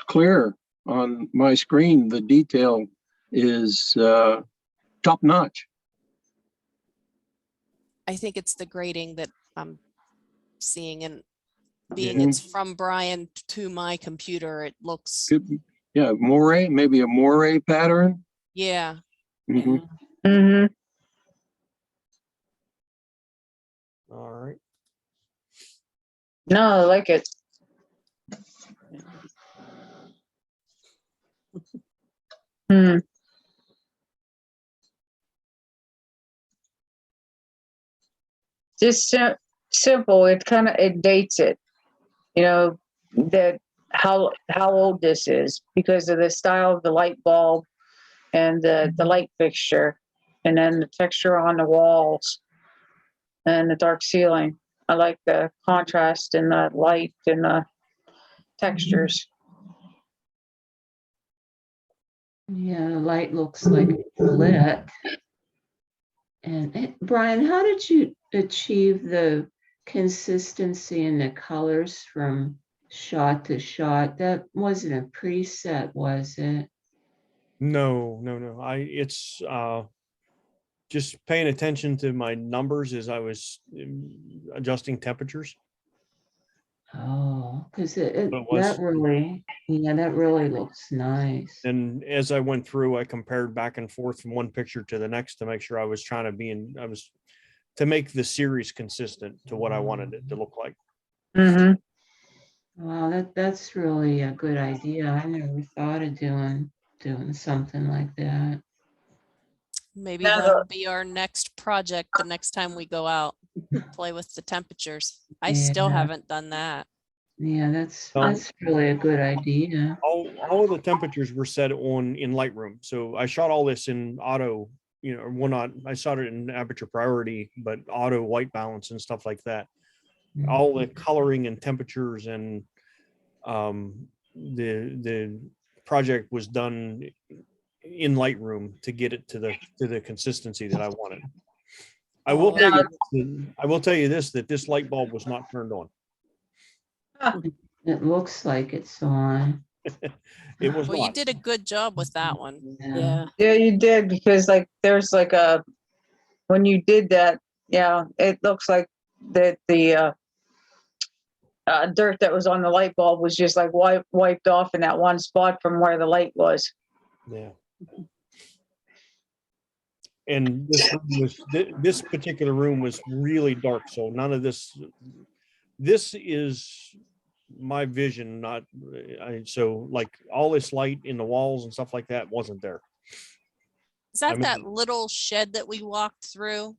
clear on my screen. The detail is top notch. I think it's the grading that I'm seeing, and being it's from Brian to my computer, it looks. Yeah, moire, maybe a moire pattern. Yeah. Mhm. Mm-hmm. All right. No, I like it. Just simple. It dates it. You know, that how old this is because of the style of the light bulb and the light fixture, and then the texture on the walls and the dark ceiling. I like the contrast in the light and the textures. Yeah, the light looks like it's lit. And Brian, how did you achieve the consistency in the colors from shot to shot? That wasn't a preset, was it? No. It's just paying attention to my numbers as I was adjusting temperatures. Oh, because But it was. that really, yeah, that really looks nice. And as I went through, I compared back and forth from one picture to the next to make sure I was trying to be I was to make the series consistent to what I wanted it to look like. Mm-hmm. Wow, that's really a good idea. I never thought of doing something like that. Maybe Now that'll be our next project the next time we go out, play with the temperatures. I still Yeah. haven't done that. Yeah, that's really a good idea. All of the temperatures were set on in Lightroom. So I shot all this in auto, well, not, I shot it in aperture priority, but auto white balance and stuff like that. All the coloring and temperatures and the project was done in Lightroom to get it to the consistency that I wanted. I will tell you this, that this light bulb was not turned on. It looks like it's on. It was Well, you not. did a good job with that one. Yeah. Yeah, you did, because like there's like when you did that, yeah, it looks like that the dirt that was on the light bulb was just like wiped off in that one spot from where the light was. Yeah. And this particular room was really dark, so none of this is my vision, not so like all this light in the walls and stuff like that wasn't there. Is that that little shed that we walked through?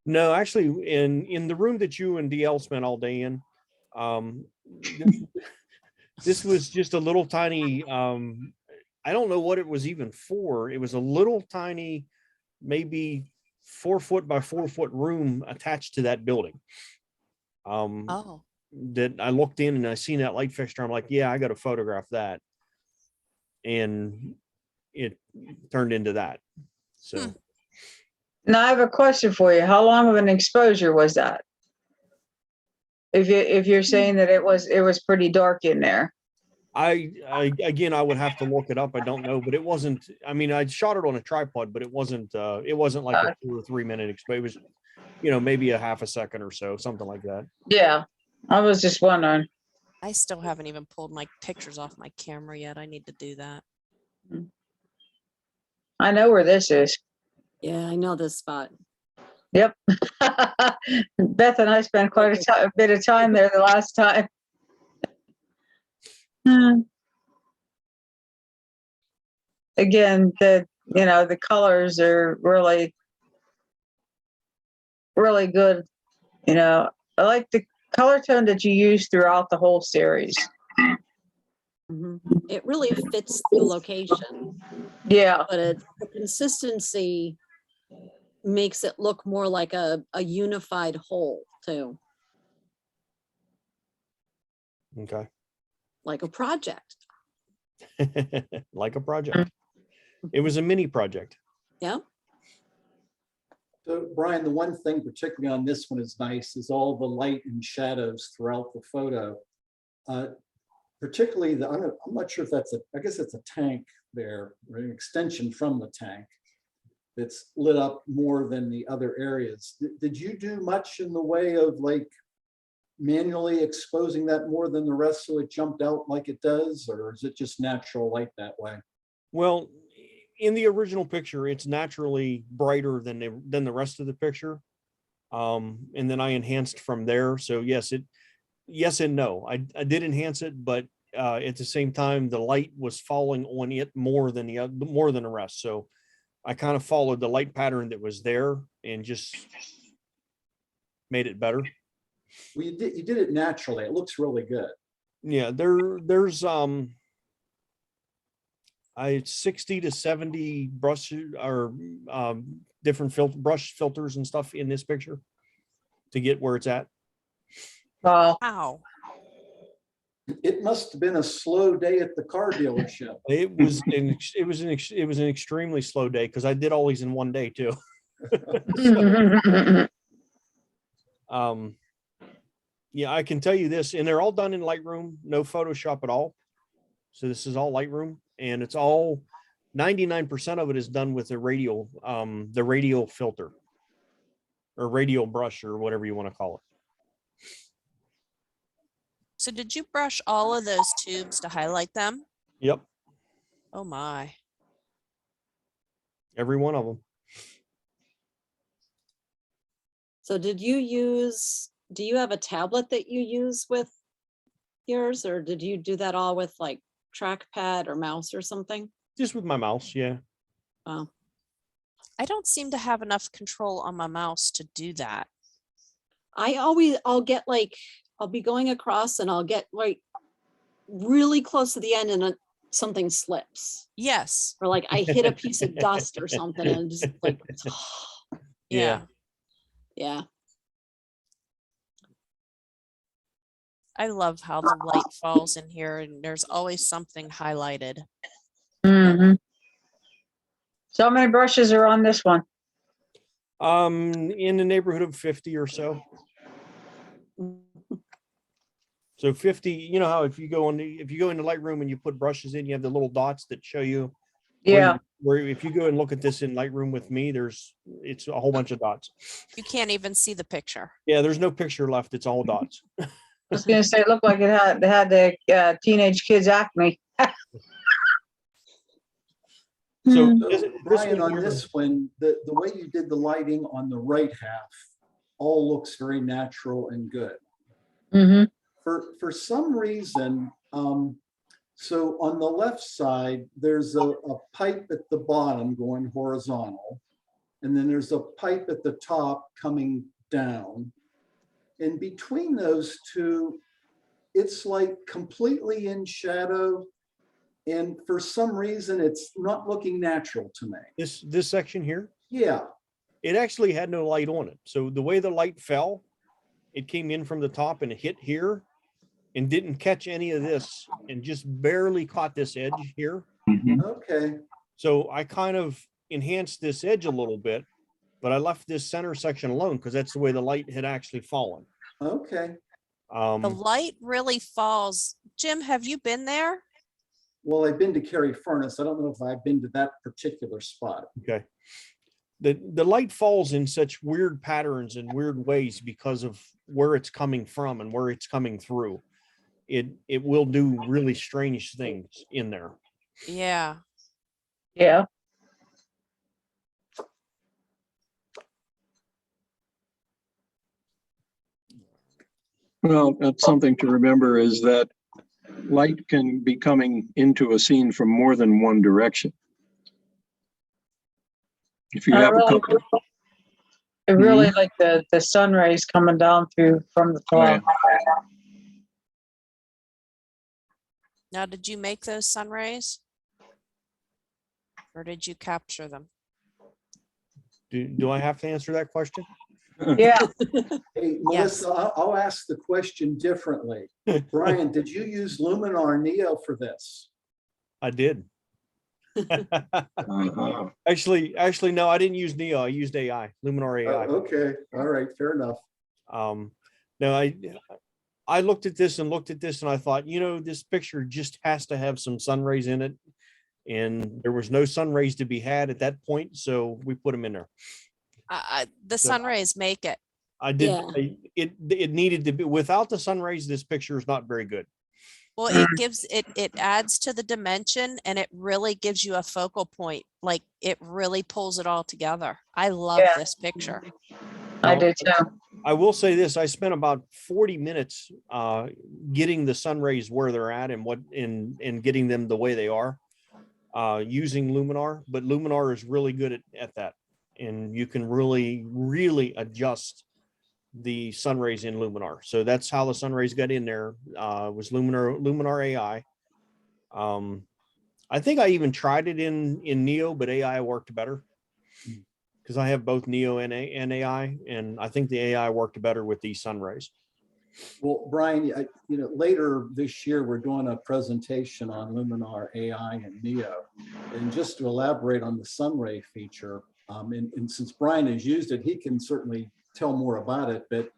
No, actually, in the room that you and DL spent all day in, this was just a little tiny, I don't know what it was even for. It was a little tiny, maybe 4 foot by 4 foot room attached to that building. That I looked in and I seen that light fixture. I'm like, yeah, I got to photograph that. And it turned into that. So Now I have a question for you. How long of an exposure was that? If you're saying that it was pretty dark in there. I again, I would have to look it up. I don't know, but it wasn't, I mean, I shot it on a tripod, but it wasn't like a 2 or 3 minute exposure. It was, maybe a half a second or so, something like that. Yeah, I was just wondering. I still haven't even pulled my pictures off my camera yet. I need to do that. I know where this is. Yeah, I know this spot. Yep. Beth and I spent quite a bit of time there the last time. Again, the colors are really, really good. I like the color tone that you use throughout the whole series. It really fits the location. Yeah. But the consistency makes it look more like a unified whole too. Okay. Like a project. Like a project. It was a mini project. Yeah. So Brian, the one thing particularly on this one is nice is all the light and shadows throughout the photo. Particularly I'm not sure if that's I guess it's a tank there, or an extension from the tank that's lit up more than the other areas. Did you do much in the way of like manually exposing that more than the rest so it jumped out like it does, or is it just natural light that way? Well, in the original picture, it's naturally brighter than the rest of the picture. And then I enhanced from there. So yes and no. I did enhance it, but at the same time, the light was falling on it more than the rest. So I kind of followed the light pattern that was there and just made it better. Well, you did it naturally. It looks really good. Yeah, there's 60 to 70 brush or different brush filters and stuff in this picture to get where it's at. Wow. It must have been a slow day at the car dealership. It was an extremely slow day because I did all these in one day too. Yeah, I can tell you this, and they're all done in Lightroom, no Photoshop at all. So this is all Lightroom, and it's all 99% of it is done with the radial filter or radial brush or whatever you want to call it. So did you brush all of those tubes to highlight them? Yep, Oh my. every one of them. So do you have a tablet that you use with yours, or did you do that all with like trackpad or mouse or something? Just with my mouse, yeah. Oh, I don't seem to have enough control on my mouse to do that. I'll get like, I'll be going across and I'll get like really close to the end and something slips. Yes. Or like I hit a piece of dust or something and just like, Yeah. yeah. I love how the light falls in here and there's always something highlighted. Mm-hmm. So how many brushes are on this one? In the neighborhood of 50 or so. So 50, you know how if you go into Lightroom and you put brushes in, you have the little dots that show you. Yeah. Where if you go and look at this in Lightroom with me, it's a whole bunch of dots. You can't even see the picture. Yeah, there's no picture left. It's all dots. I was gonna say, it looked like it had the teenage kids acne. So Brian, on this one, the way you did the lighting on the right half all looks very natural and good. Mm-hmm. For some reason, so on the left side, there's a pipe at the bottom going horizontal, and then there's a pipe at the top coming down. And between those two, it's like completely in shadow. And for some reason, it's not looking natural to me. This section here, Yeah. it actually had no light on it. So the way the light fell, it came in from the top and it hit here and didn't catch any of this and just barely caught this edge here. Okay. So I kind of enhanced this edge a little bit, but I left this center section alone because that's the way the light had actually fallen. Okay. The light really falls. Jim, have you been there? Well, I've been to Cary Furnace. I don't know if I've been to that particular spot. Okay. The light falls in such weird patterns and weird ways because of where it's coming from and where it's coming through. It will do really strange things in there. Yeah. Yeah. Well, that's something to remember is that light can be coming into a scene from more than one direction. If you have a couple. I really like the sun rays coming down through from the top. Now, did you make those sun rays? Or did you capture them? Do I have to answer that question? Yeah. Hey, Melissa, I'll ask the question differently. Brian, did you use Luminar Neo for this? I did. Actually, no, I didn't use Neo. I used AI, Luminar AI. Okay. All right. Fair enough. Now I looked at this and I thought, this picture just has to have some sun rays in it. And there was no sun rays to be had at that point. So we put them in there. The sun rays make it. I did. Yeah. It needed to be. Without the sun rays, this picture is not very good. Well, it adds to the dimension and it really gives you a focal point. Like it really pulls it all together. I love this picture. I do too. I will say this, I spent about 40 minutes getting the sun rays where they're at and getting them the way they are using Luminar, but Luminar is really good at that. And you can really adjust the sun rays in Luminar. So that's how the sun rays got in there, was Luminar AI. I think I even tried it in Neo, but AI worked better because I have both Neo and AI, and I think the AI worked better with these sun rays. Well, Brian, later this year, we're doing a presentation on Luminar AI and Neo. And just to elaborate on the sun ray feature, and since Brian has used it, he can certainly tell more about it, but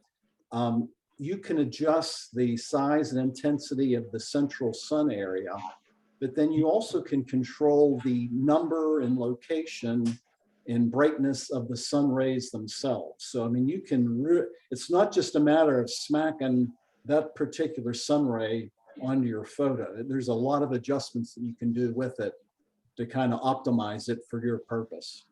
you can adjust the size and intensity of the central sun area, but then you also can control the number and location and brightness of the sun rays themselves. So, I mean, you can, it's not just a matter of smacking that particular sun ray onto your photo. There's a lot of adjustments that you can do with it to kind of optimize it for your purpose.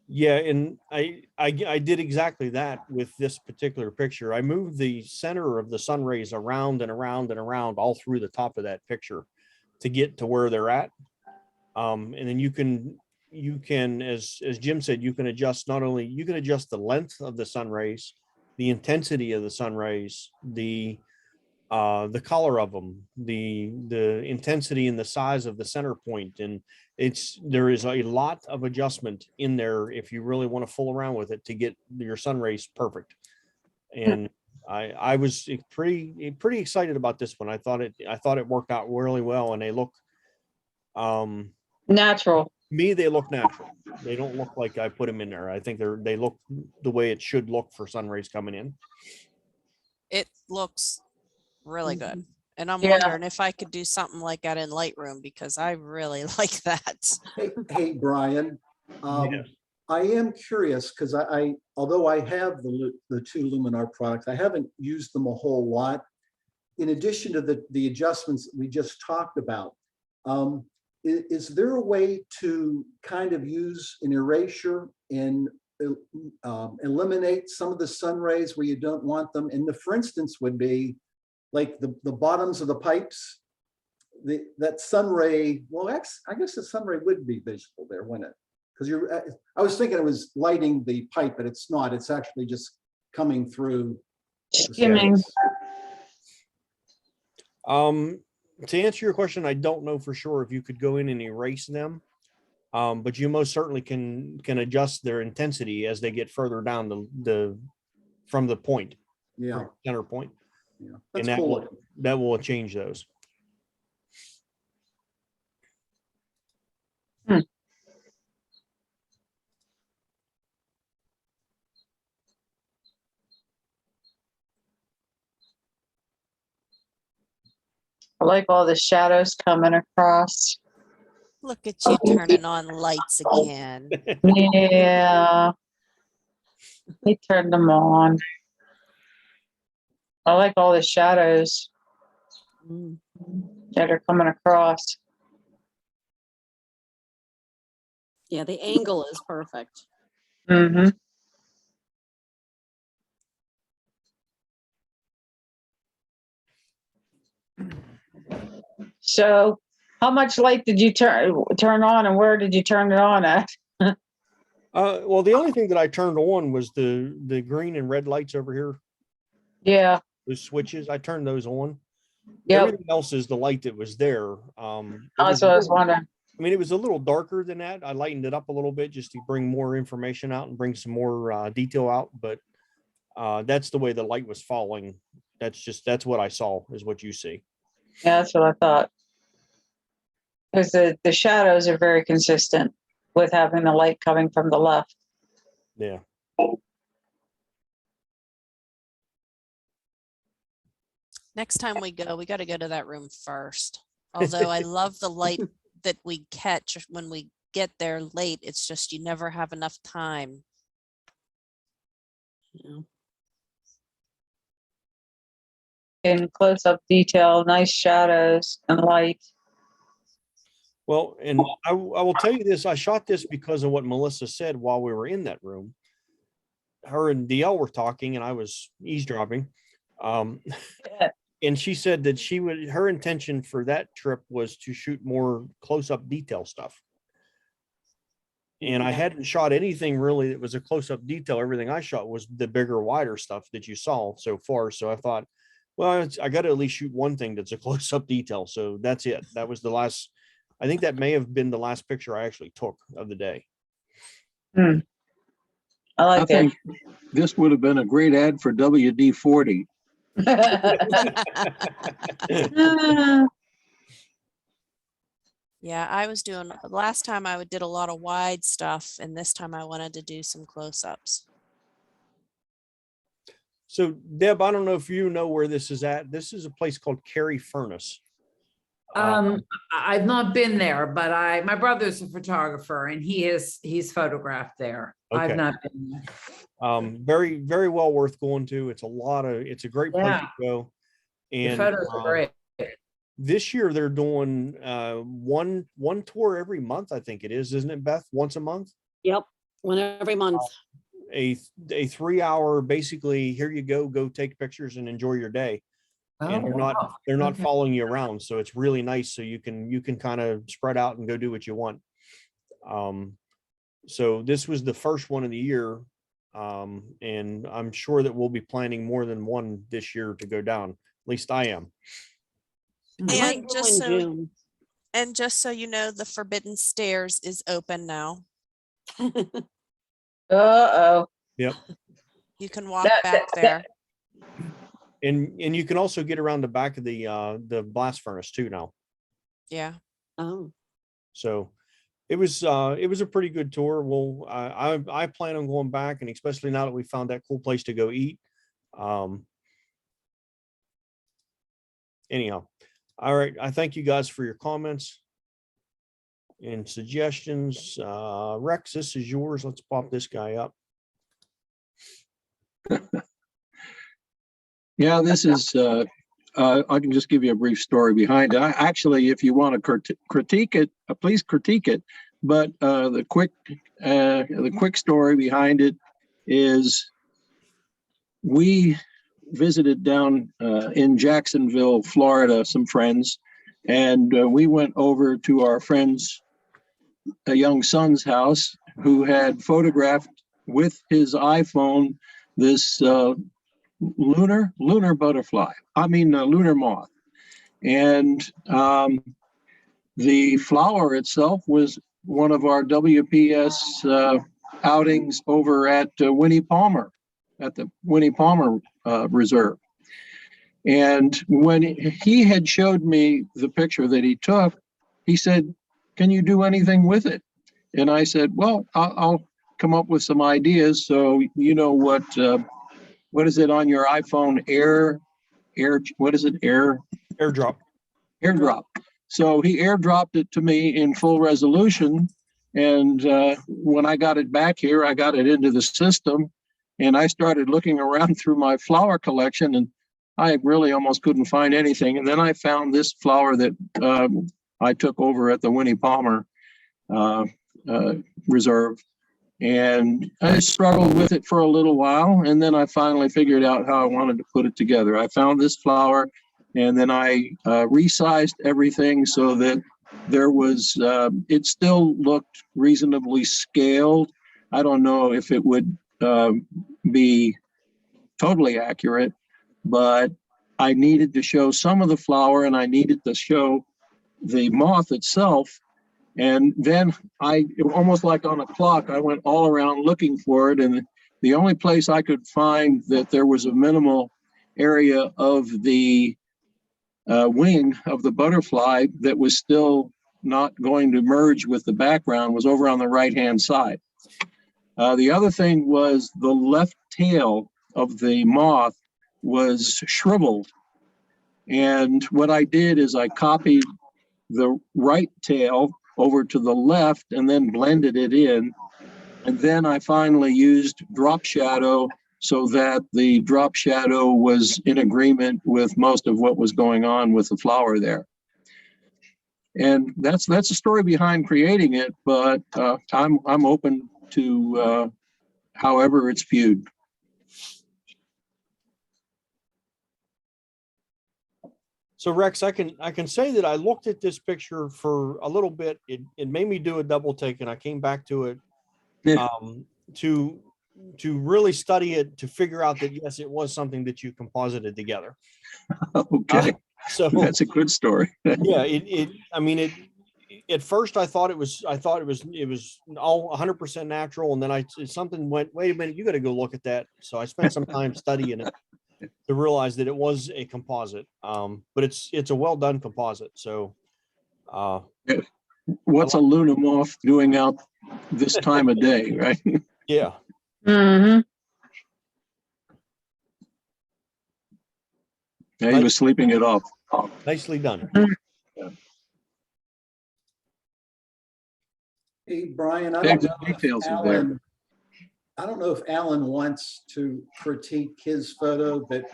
Yeah, and I did exactly that with this particular picture. I moved the center of the sun rays around and around and around all through the top of that picture to get to where they're at. And then you can, as Jim said, you can adjust you can adjust the length of the sun rays, the intensity of the sun rays, the color of them, the intensity and the size of the center point, and there is a lot of adjustment in there if you really want to fool around with it to get your sun rays perfect. And I was pretty excited about this one. I thought it worked out really well, and they look Natural. me, they look natural. They don't look like I put them in there. I think they look the way it should look for sun rays coming in. It looks really good. And I'm Yeah. wondering if I could do something like that in Lightroom, because I really like that. Hey, Brian, Yes. I am curious because although I have the two Luminar products, I haven't used them a whole lot. In addition to the adjustments we just talked about, is there a way to kind of use an erasure and eliminate some of the sun rays where you don't want them? And for instance would be like the bottoms of the pipes, that sun ray. Well, I guess the sun ray would be visible there, wouldn't it? Because I was thinking it was lighting the pipe, but it's not. It's actually just coming through. Skimming. To answer your question, I don't know for sure if you could go in and erase them, but you most certainly can adjust their intensity as they get further down from the point, Yeah, center point, yeah, and that's cool. that will change those. I like all the shadows coming across. Look at you turning on lights again. Yeah. He turned them on. I like all the shadows that are coming across. Yeah, the angle is perfect. Mm-hmm. So how much light did you turn on, and where did you turn it on at? Well, the only thing that I turned on was the green and red lights over here. Yeah. Those switches, I turned those on. Yep. Everything else is the light that was there. That's what I was wondering. I mean, it was a little darker than that. I lightened it up a little bit just to bring more information out and bring some more detail out. But that's the way the light was falling. That's what I saw is what you see. Yeah, that's what I thought. Because the shadows are very consistent with having the light coming from the left. Yeah. Next time we got to go to that room first. Although I love the light that we catch when we get there late. It's just you never have enough time. In close-up detail, nice shadows and light. Well, and I will tell you this, I shot this because of what Melissa said while we were in that room. Her and DL were talking and I was eavesdropping. And she said that her intention for that trip was to shoot more close-up detail stuff. And I hadn't shot anything really that was a close-up detail. Everything I shot was the bigger, wider stuff that you saw so far. So I thought, well, I got to at least shoot one thing that's a close-up detail. So that's it. That was the last, I think that may have been the last picture I actually took of the day. I think this would have been a great ad for WD-40. Yeah, I was doing last time I did a lot of wide stuff, and this time I wanted to do some close-ups. So Deb, I don't know if you know where this is at. This is a place called Carey Furnace. I've not been there, but my brother's a photographer and he's photographed there. Okay. I've not been there. Very, very well worth going to. It's a great place to go. Your And photos are great. this year they're doing one tour every month, I think it is, isn't it, Beth? Once a month? Yep, one every month. A 3-hour, basically, here you go take pictures and enjoy your day. And Oh, they're not okay. following you around, so it's really nice. So you can kind of spread out and go do what you want. So this was the first one of the year, and I'm sure that we'll be planning more than one this year to go down. At least I am. I might And go just in so June. and just so you know, the Forbidden Stairs is open now. Uh-oh. Yep. You can walk back there. And you can also get around the back of the blast furnace too now. Yeah. Oh. So it was a pretty good tour. Well, I plan on going back, and especially now that we found that cool place to go eat. Anyhow, all right. I thank you guys for your comments and suggestions. Rex, this is yours. Let's pop this guy up. Yeah, this is, I can just give you a brief story behind it. Actually, if you want to critique it, please critique it. But the quick story behind it is we visited down in Jacksonville, Florida, some friends, and we went over to our friend's young son's house, who had photographed with his iPhone this lunar butterfly. Lunar moth. And the flower itself was one of our WPS outings over at Winnie Palmer, at the Winnie Palmer Reserve. And when he had showed me the picture that he took, he said, "Can you do anything with it?" And I said, "Well, I'll come up with some ideas." So you know what is it on your iPhone? What is it? AirDrop. AirDrop. So he airdropped it to me in full resolution. And when I got it back here, I got it into the system, and I started looking around through my flower collection, and I really almost couldn't find anything. And then I found this flower that I took over at the Winnie Palmer Reserve. And I struggled with it for a little while, and then I finally figured out how I wanted to put it together. I found this flower, and then I resized everything so that there was, it still looked reasonably scaled. I don't know if it would be totally accurate, but I needed to show some of the flower, and I needed to show the moth itself. And then almost like on a clock, I went all around looking for it. And the only place I could find that there was a minimal area of the wing of the butterfly that was still not going to merge with the background was over on the right-hand side. The other thing was the left tail of the moth was shriveled. And what I did is I copied the right tail over to the left and then blended it in. And then I finally used drop shadow so that the drop shadow was in agreement with most of what was going on with the flower there. And that's the story behind creating it, but I'm open to however it's viewed. So Rex, I can say that I looked at this picture for a little bit. It made me do a double take, and I came back to it to really study it, to figure out that yes, it was something that you composited together. Okay, so that's a good story. Yeah, at first I thought it was all 100% natural, and then something went, wait a minute, you got to go look at that. So I spent some time studying it to realize that it was a composite, but it's a well done composite. So what's a Luna moth doing out this time of day, right? Yeah. Mm-hmm. Yeah, he was sleeping it off. Nicely done. Yeah. Hey, Brian, I Yeah, don't know the details if are there. I don't know if Alan wants to critique his photo, but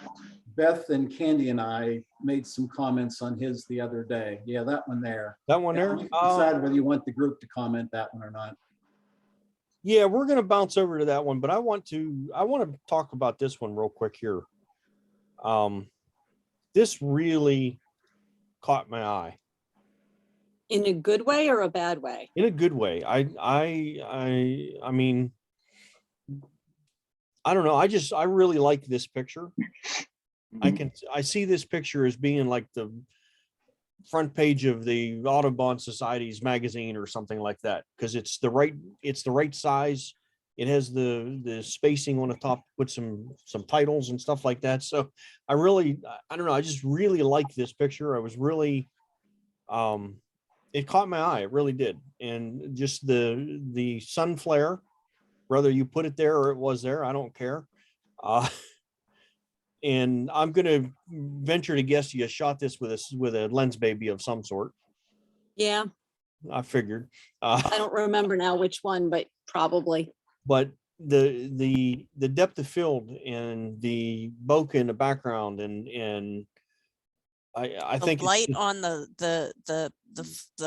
Beth and Candy and I made some comments on his the other day. Yeah, that one there. That one there? You can decide whether you want the group to comment that one or not. Yeah, we're gonna bounce over to that one, but I want to talk about this one real quick here. This really caught my eye. In a good way or a bad way? In a good way. I mean, I don't know. I really like this picture. I see this picture as being like the front page of the Audubon Society's magazine or something like that, because it's the right size. It has the spacing on the top with some titles and stuff like that. So I don't know. I just really like this picture. I was really, it caught my eye. It really did. And just the sun flare, whether you put it there or it was there, I don't care. And I'm going to venture to guess you shot this with a lens baby of some sort. Yeah, I figured. I don't remember now which one, but probably. But the depth of field and the bokeh in the background and I think the light on the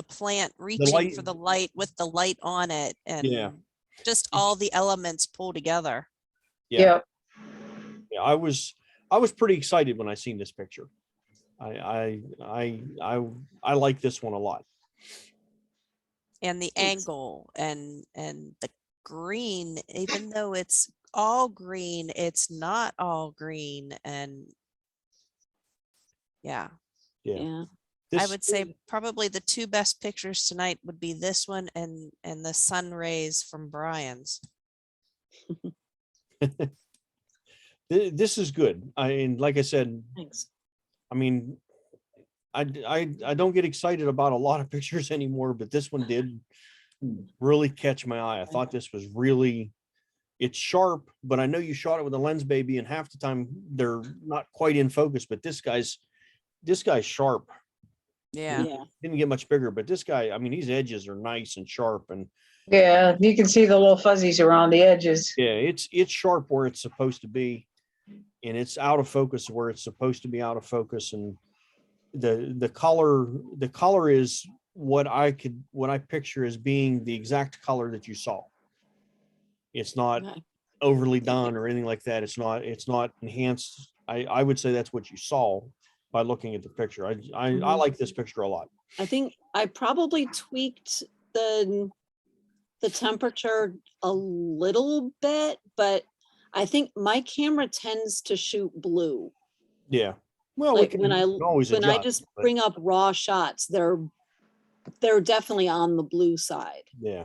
plant reaching light, for the light with the light on it, and yeah, just all the elements pull together. Yeah. I was pretty excited when I seen this picture. I like this one a lot. And the angle and the green, even though it's all green, it's not all green. And yeah. I would say probably the two best pictures tonight would be this one and the sun rays from Brian's. This is good. Like I said, thanks. I mean, I don't get excited about a lot of pictures anymore, but this one did really catch my eye. I thought this was really, it's sharp, but I know you shot it with a lens baby, and half the time they're not quite in focus, but this guy's sharp. Yeah. Didn't get much bigger, but this guy, I mean, these edges are nice and sharp, and Yeah, you can see the little fuzzies around the edges. yeah, it's sharp where it's supposed to be, and it's out of focus where it's supposed to be out of focus. And the color is what I picture as being the exact color that you saw. It's not overly done or anything like that. It's not enhanced. I would say that's what you saw by looking at the picture. I like this picture a lot. I think I probably tweaked the temperature a little bit, but I think my camera tends to shoot blue. Yeah. Well, Like we can always when I adjust, just but bring up raw shots, they're definitely on the blue side. yeah.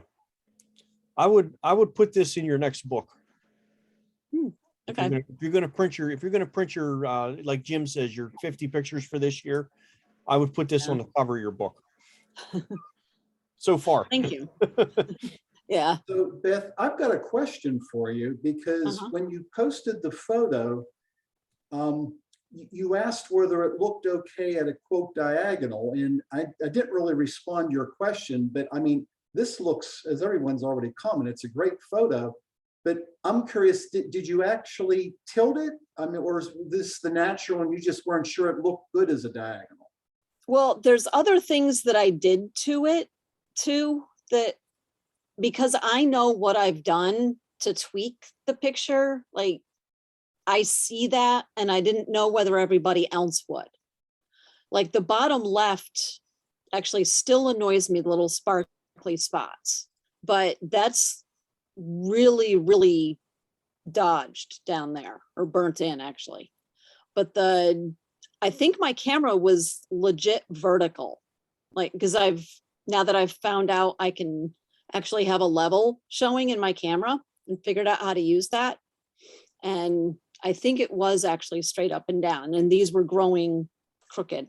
I would put this in your next book. Okay. If you're going to print your like Jim says, your 50 pictures for this year, I would put this on the cover of your book. So far. Thank you. Yeah. So Beth, I've got a question for you, because when you posted the photo, you asked whether it looked okay at a quote diagonal, and I didn't really respond to your question, but I mean, this looks, as everyone's already commented, it's a great photo, but I'm curious, did you actually tilt it? I mean, or is this the natural and you just weren't sure it looked good as a diagonal? Well, there's other things that I did to it too, that because I know what I've done to tweak the picture, like I see that and I didn't know whether everybody else would. Like the bottom left actually still annoys me, the little sparkly spots, but that's really, really dodged down there, or burnt in actually. But I think my camera was legit vertical, like, because now that I've found out I can actually have a level showing in my camera and figured out how to use that. And I think it was actually straight up and down, and these were growing crooked.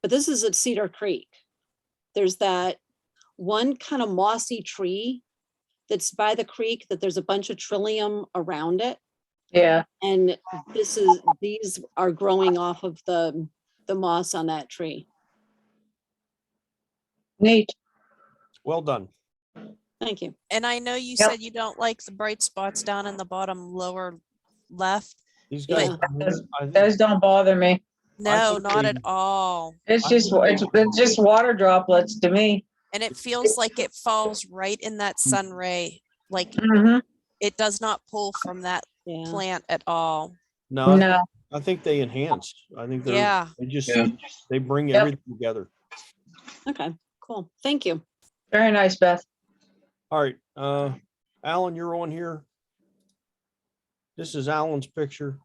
But this is at Cedar Creek. There's that one kind of mossy tree that's by the creek that there's a bunch of trillium around it. Yeah. And these are growing off of the moss on that tree. Neat. Well done. Thank you. And I know you Yep. said you don't like the bright spots down in the bottom lower left. These Yeah. guys, Those don't bother me. No, not at all. It's just, it's just water droplets to me. And it feels like it falls right in that sun ray. Like Mhm. it does not pull from that Yeah. plant at all. no, No. I think they enhance. I think Yeah. they bring Yep. everything together. Okay, cool. Thank you. Very nice, Beth. All right, Alan, you're on here. This is Alan's picture.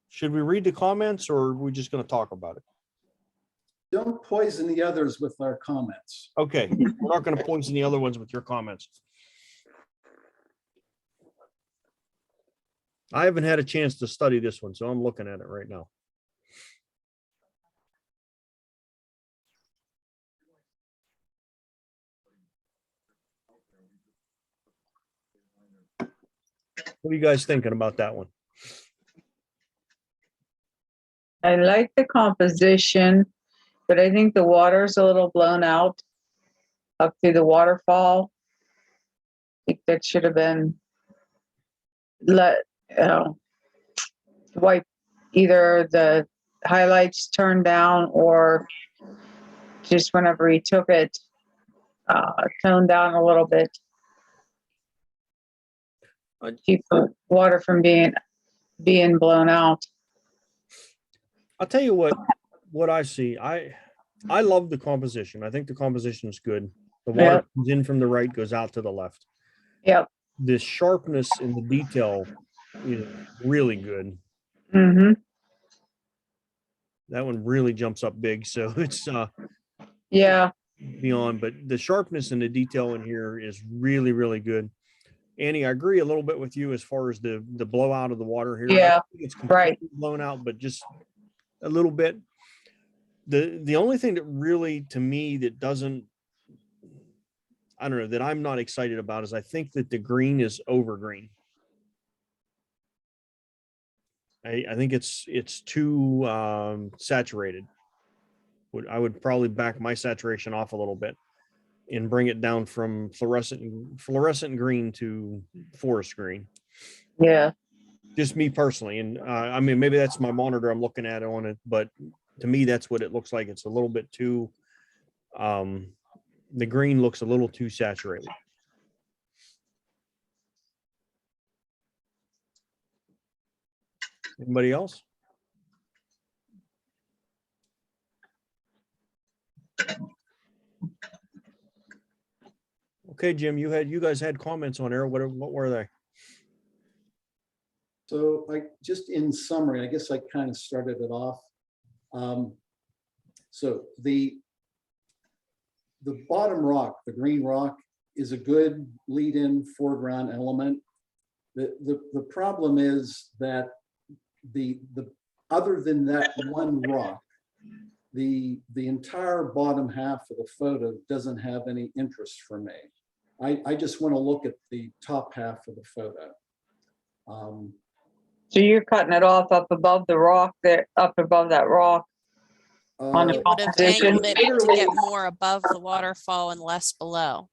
Should we read the comments or are we just going to talk about it? Don't poison the others with our comments. Okay, we're not going to poison the other ones with your comments. I haven't had a chance to study this one, so I'm looking at it right now. What are you guys thinking about that one? I like the composition, but I think the water's a little blown out up through the waterfall. I think that should have been wipe, either the highlights turned down or just whenever he took it, toned down a little bit. Keep the water from being blown out. I'll tell you what I see. I love the composition. I think the composition is good. The water Yep. comes in from the right, goes out to the left. Yep. The sharpness in the detail is really good. Mm-hmm. That one really jumps up big. So it's Yeah. beyond, but the sharpness and the detail in here is really, really good. Annie, I agree a little bit with you as far as the blowout of the water here. I Yeah, don't think it's completely right. blown out, but just a little bit. The only thing that really, to me, that doesn't, I don't know, that I'm not excited about is I think that the green is over green. I think it's too saturated. I would probably back my saturation off a little bit and bring it down from fluorescent green to forest green. Yeah. Just me personally. And I mean, maybe that's my monitor I'm looking at on it, but to me, that's what it looks like. It's a little bit too, the green looks a little too saturated. Anybody else? Okay, Jim, you guys had comments on there. What were they? So just in summary, I guess I kind of started it off. So the bottom rock, the green rock, is a good lead-in foreground element. The problem is that the other than that one rock, the entire bottom half of the photo doesn't have any interest for me. I just want to look at the top half of the photo. So you're cutting it off up above the rock there, up above that rock on the You would have composition. angled it to get more above the waterfall and less below.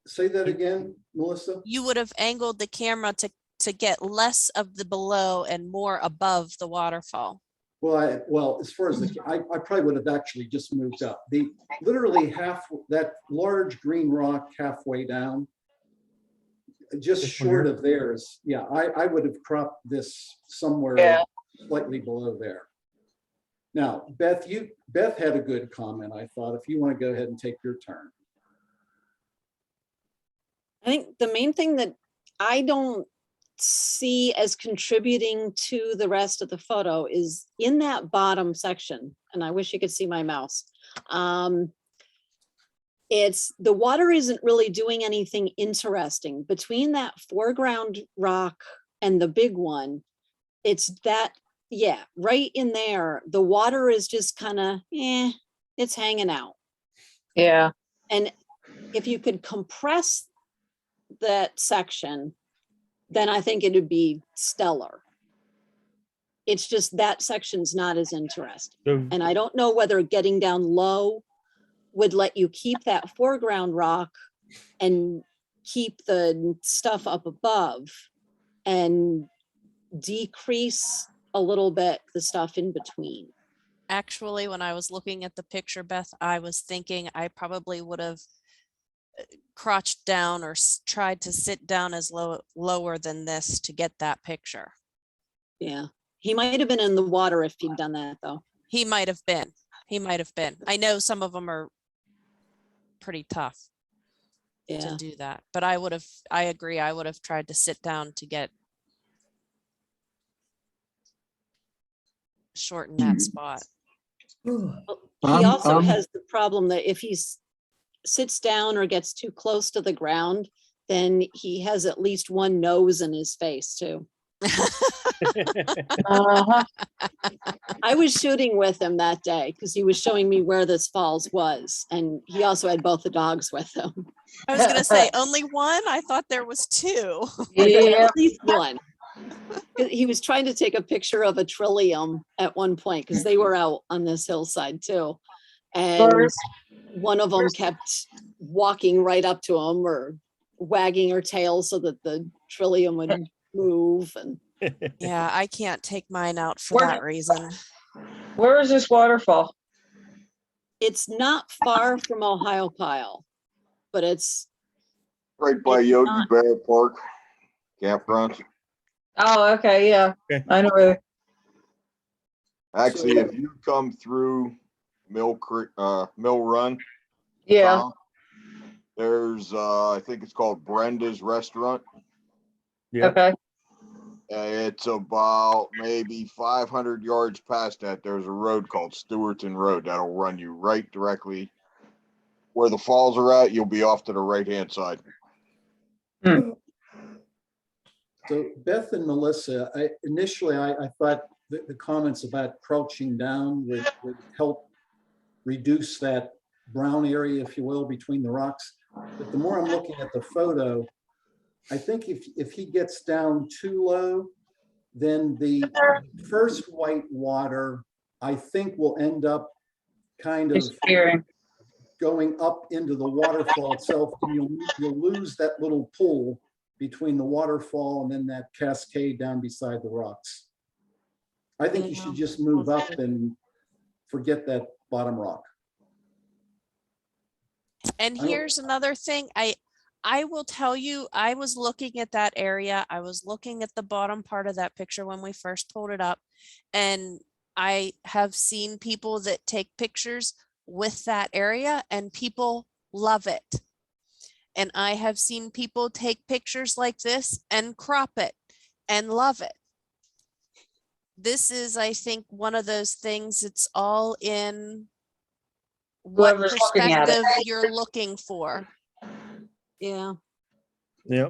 Say that again, Melissa? You would have angled the camera to get less of the below and more above the waterfall. Well, as far as I probably would have actually just moved up. Literally that large green rock halfway down, just short of theirs. Yeah, I would have cropped this somewhere slightly below there. Now, Beth had a good comment, I thought. If you want to go ahead and take your turn. I think the main thing that I don't see as contributing to the rest of the photo is in that bottom section, and I wish you could see my mouse. It's the water isn't really doing anything interesting between that foreground rock and the big one. It's that, yeah, right in there. The water is just kind of, it's hanging out. Yeah. And if you could compress that section, then I think it would be stellar. It's just that section's not as interesting. And I don't know whether getting down low would let you keep that foreground rock and keep the stuff up above and decrease a little bit the stuff in between. Actually, when I was looking at the picture, Beth, I was thinking I probably would have crouched down or tried to sit down as lower than this to get that picture. Yeah, he might have been in the water if he'd done that, though. He might have been. He might have been. I know some of them are pretty tough to do that, but I agree. I would have tried to sit down to shorten that spot. He also has the problem that if he sits down or gets too close to the ground, then he has at least one nose in his face too. I was shooting with him that day because he was showing me where this falls was, and he also had both the dogs with him. I was gonna say only one. I thought there was two. Yeah, at least one. He was trying to take a picture of a trillium at one point because they were out on this hillside too, and one of them kept walking right up to him or wagging her tail so that the trillium would move. And yeah, I can't take mine out for that reason. Where is this waterfall? It's not far from Ohio Pile, but it's right by Yogi Bear Park campground. Oh, okay, yeah. Okay. I know where. Actually, if you come through Mill Run, Yeah. there's I think it's called Brenda's Restaurant. Yeah. Okay. It's about maybe 500 yards past that. There's a road called Stewartson Road that'll run you right directly where the falls are at. You'll be off to the right-hand side. So Beth and Melissa, initially I thought the comments about crouching down would help reduce that brown area, if you will, between the rocks. But the more I'm looking at the photo, I think if he gets down too low, then the first white water, I think, will end up kind of going up into the waterfall itself, and you'll lose that little pool between the waterfall and then that cascade down beside the rocks. I think you should just move up and forget that bottom rock. And here's another thing. I will tell you, I was looking at that area. I was looking at the bottom part of that picture when we first pulled it up. And I have seen people that take pictures with that area and people love it. And I have seen people take pictures like this and crop it and love it. This is, I think, one of those things, it's all in what perspective you're looking for. Yeah. Yeah.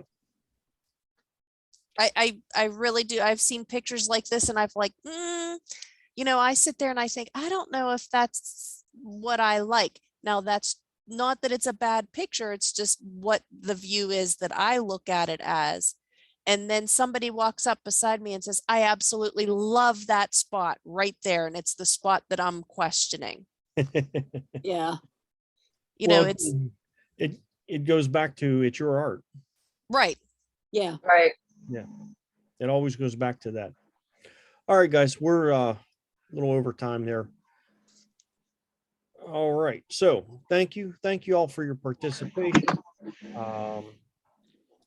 I really do. I've seen pictures like this and I've like, you know, I sit there and I think, I don't know if that's what I like. Now, that's not that it's a bad picture. It's just what the view is that I look at it as. And then somebody walks up beside me and says, I absolutely love that spot right there. And it's the spot that I'm questioning. Yeah. You know, it goes back to it's your art. Right. Yeah. Right. Yeah. It always goes back to that. All right, guys, we're a little over time there. All right. So thank you. Thank you all for your participation.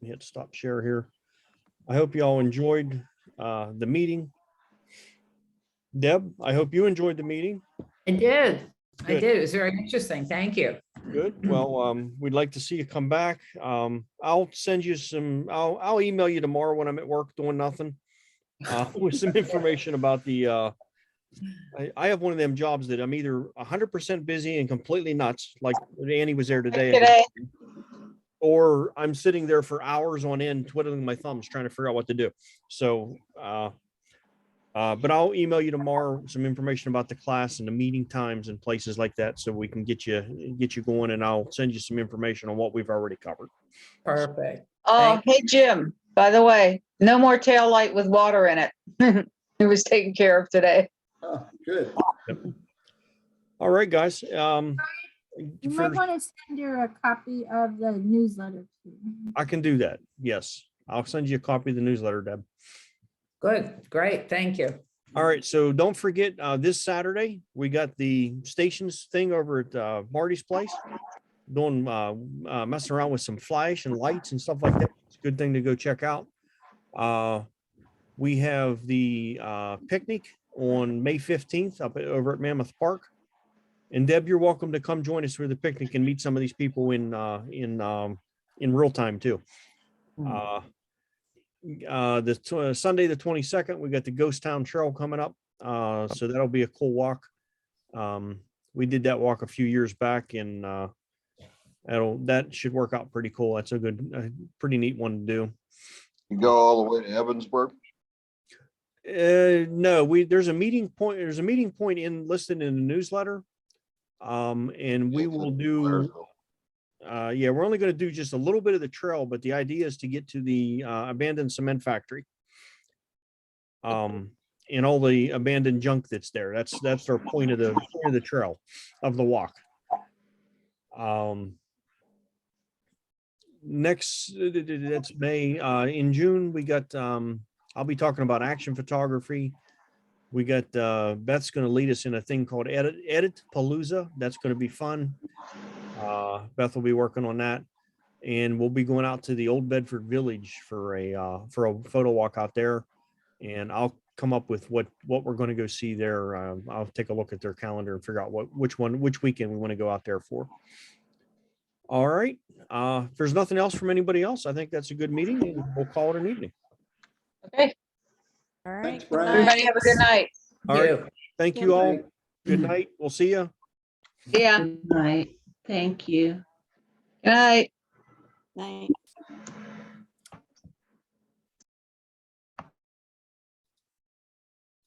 Hit stop share here. I hope you all enjoyed the meeting. Deb, I hope you enjoyed the meeting. I did. Good. I did. It was very interesting. Thank you. Good. Well, we'd like to see you come back. I'll send you I'll email you tomorrow when I'm at work doing nothing with some information about the I have one of them jobs that I'm either 100% busy and completely nuts, like Annie was there today, or I'm sitting there for hours on end, twiddling my thumbs, trying to figure out what to do. So, but I'll email you tomorrow some information about the class and the meeting times and places like that, so we can get you going. And I'll send you some information on what we've already covered. Perfect. Oh, hey, Jim, by the way, no more tail light with water in it. It was taken care of today. Oh, good. Yep. All right, guys. You might want to send her a copy of the newsletter too. I can do that. Yes. I'll send you a copy of the newsletter, Deb. Good, great, thank you. All right, so don't forget, this Saturday, we got the stations thing over at Marty's place. Doing, messing around with some flash and lights and stuff like that. It's a good thing to go check out. We have the picnic on May 15th over at Mammoth Park. And Deb, you're welcome to come join us for the picnic and meet some of these people in real time too. Sunday, the 22nd, we got the Ghost Town Trail coming up. So that'll be a cool walk. We did that walk a few years back, and that should work out pretty cool. That's a pretty neat one to do. You go all the way to Evansburg? No, there's a meeting point listed in the newsletter. And we will do, yeah, we're only going to do just a little bit of the trail, but the idea is to get to the abandoned cement factory. And all the abandoned junk that's there. That's our point of the trail, of the walk. Next, that's May. In June, we got, I'll be talking about action photography. We got, Beth's going to lead us in a thing called Edit Palooza. That's going to be fun. Beth will be working on that. And we'll be going out to the Old Bedford Village for a photo walk out there. And I'll come up with what we're going to go see there. I'll take a look at their calendar and figure out which weekend we want to go out there for. All right. If there's nothing else from anybody else, I think that's a good meeting, and we'll call it an evening. Okay. All right. Everybody have a good night. All right. Thank you all. Good night. We'll see you. Yeah. Good night. Thank you. Good night. Night.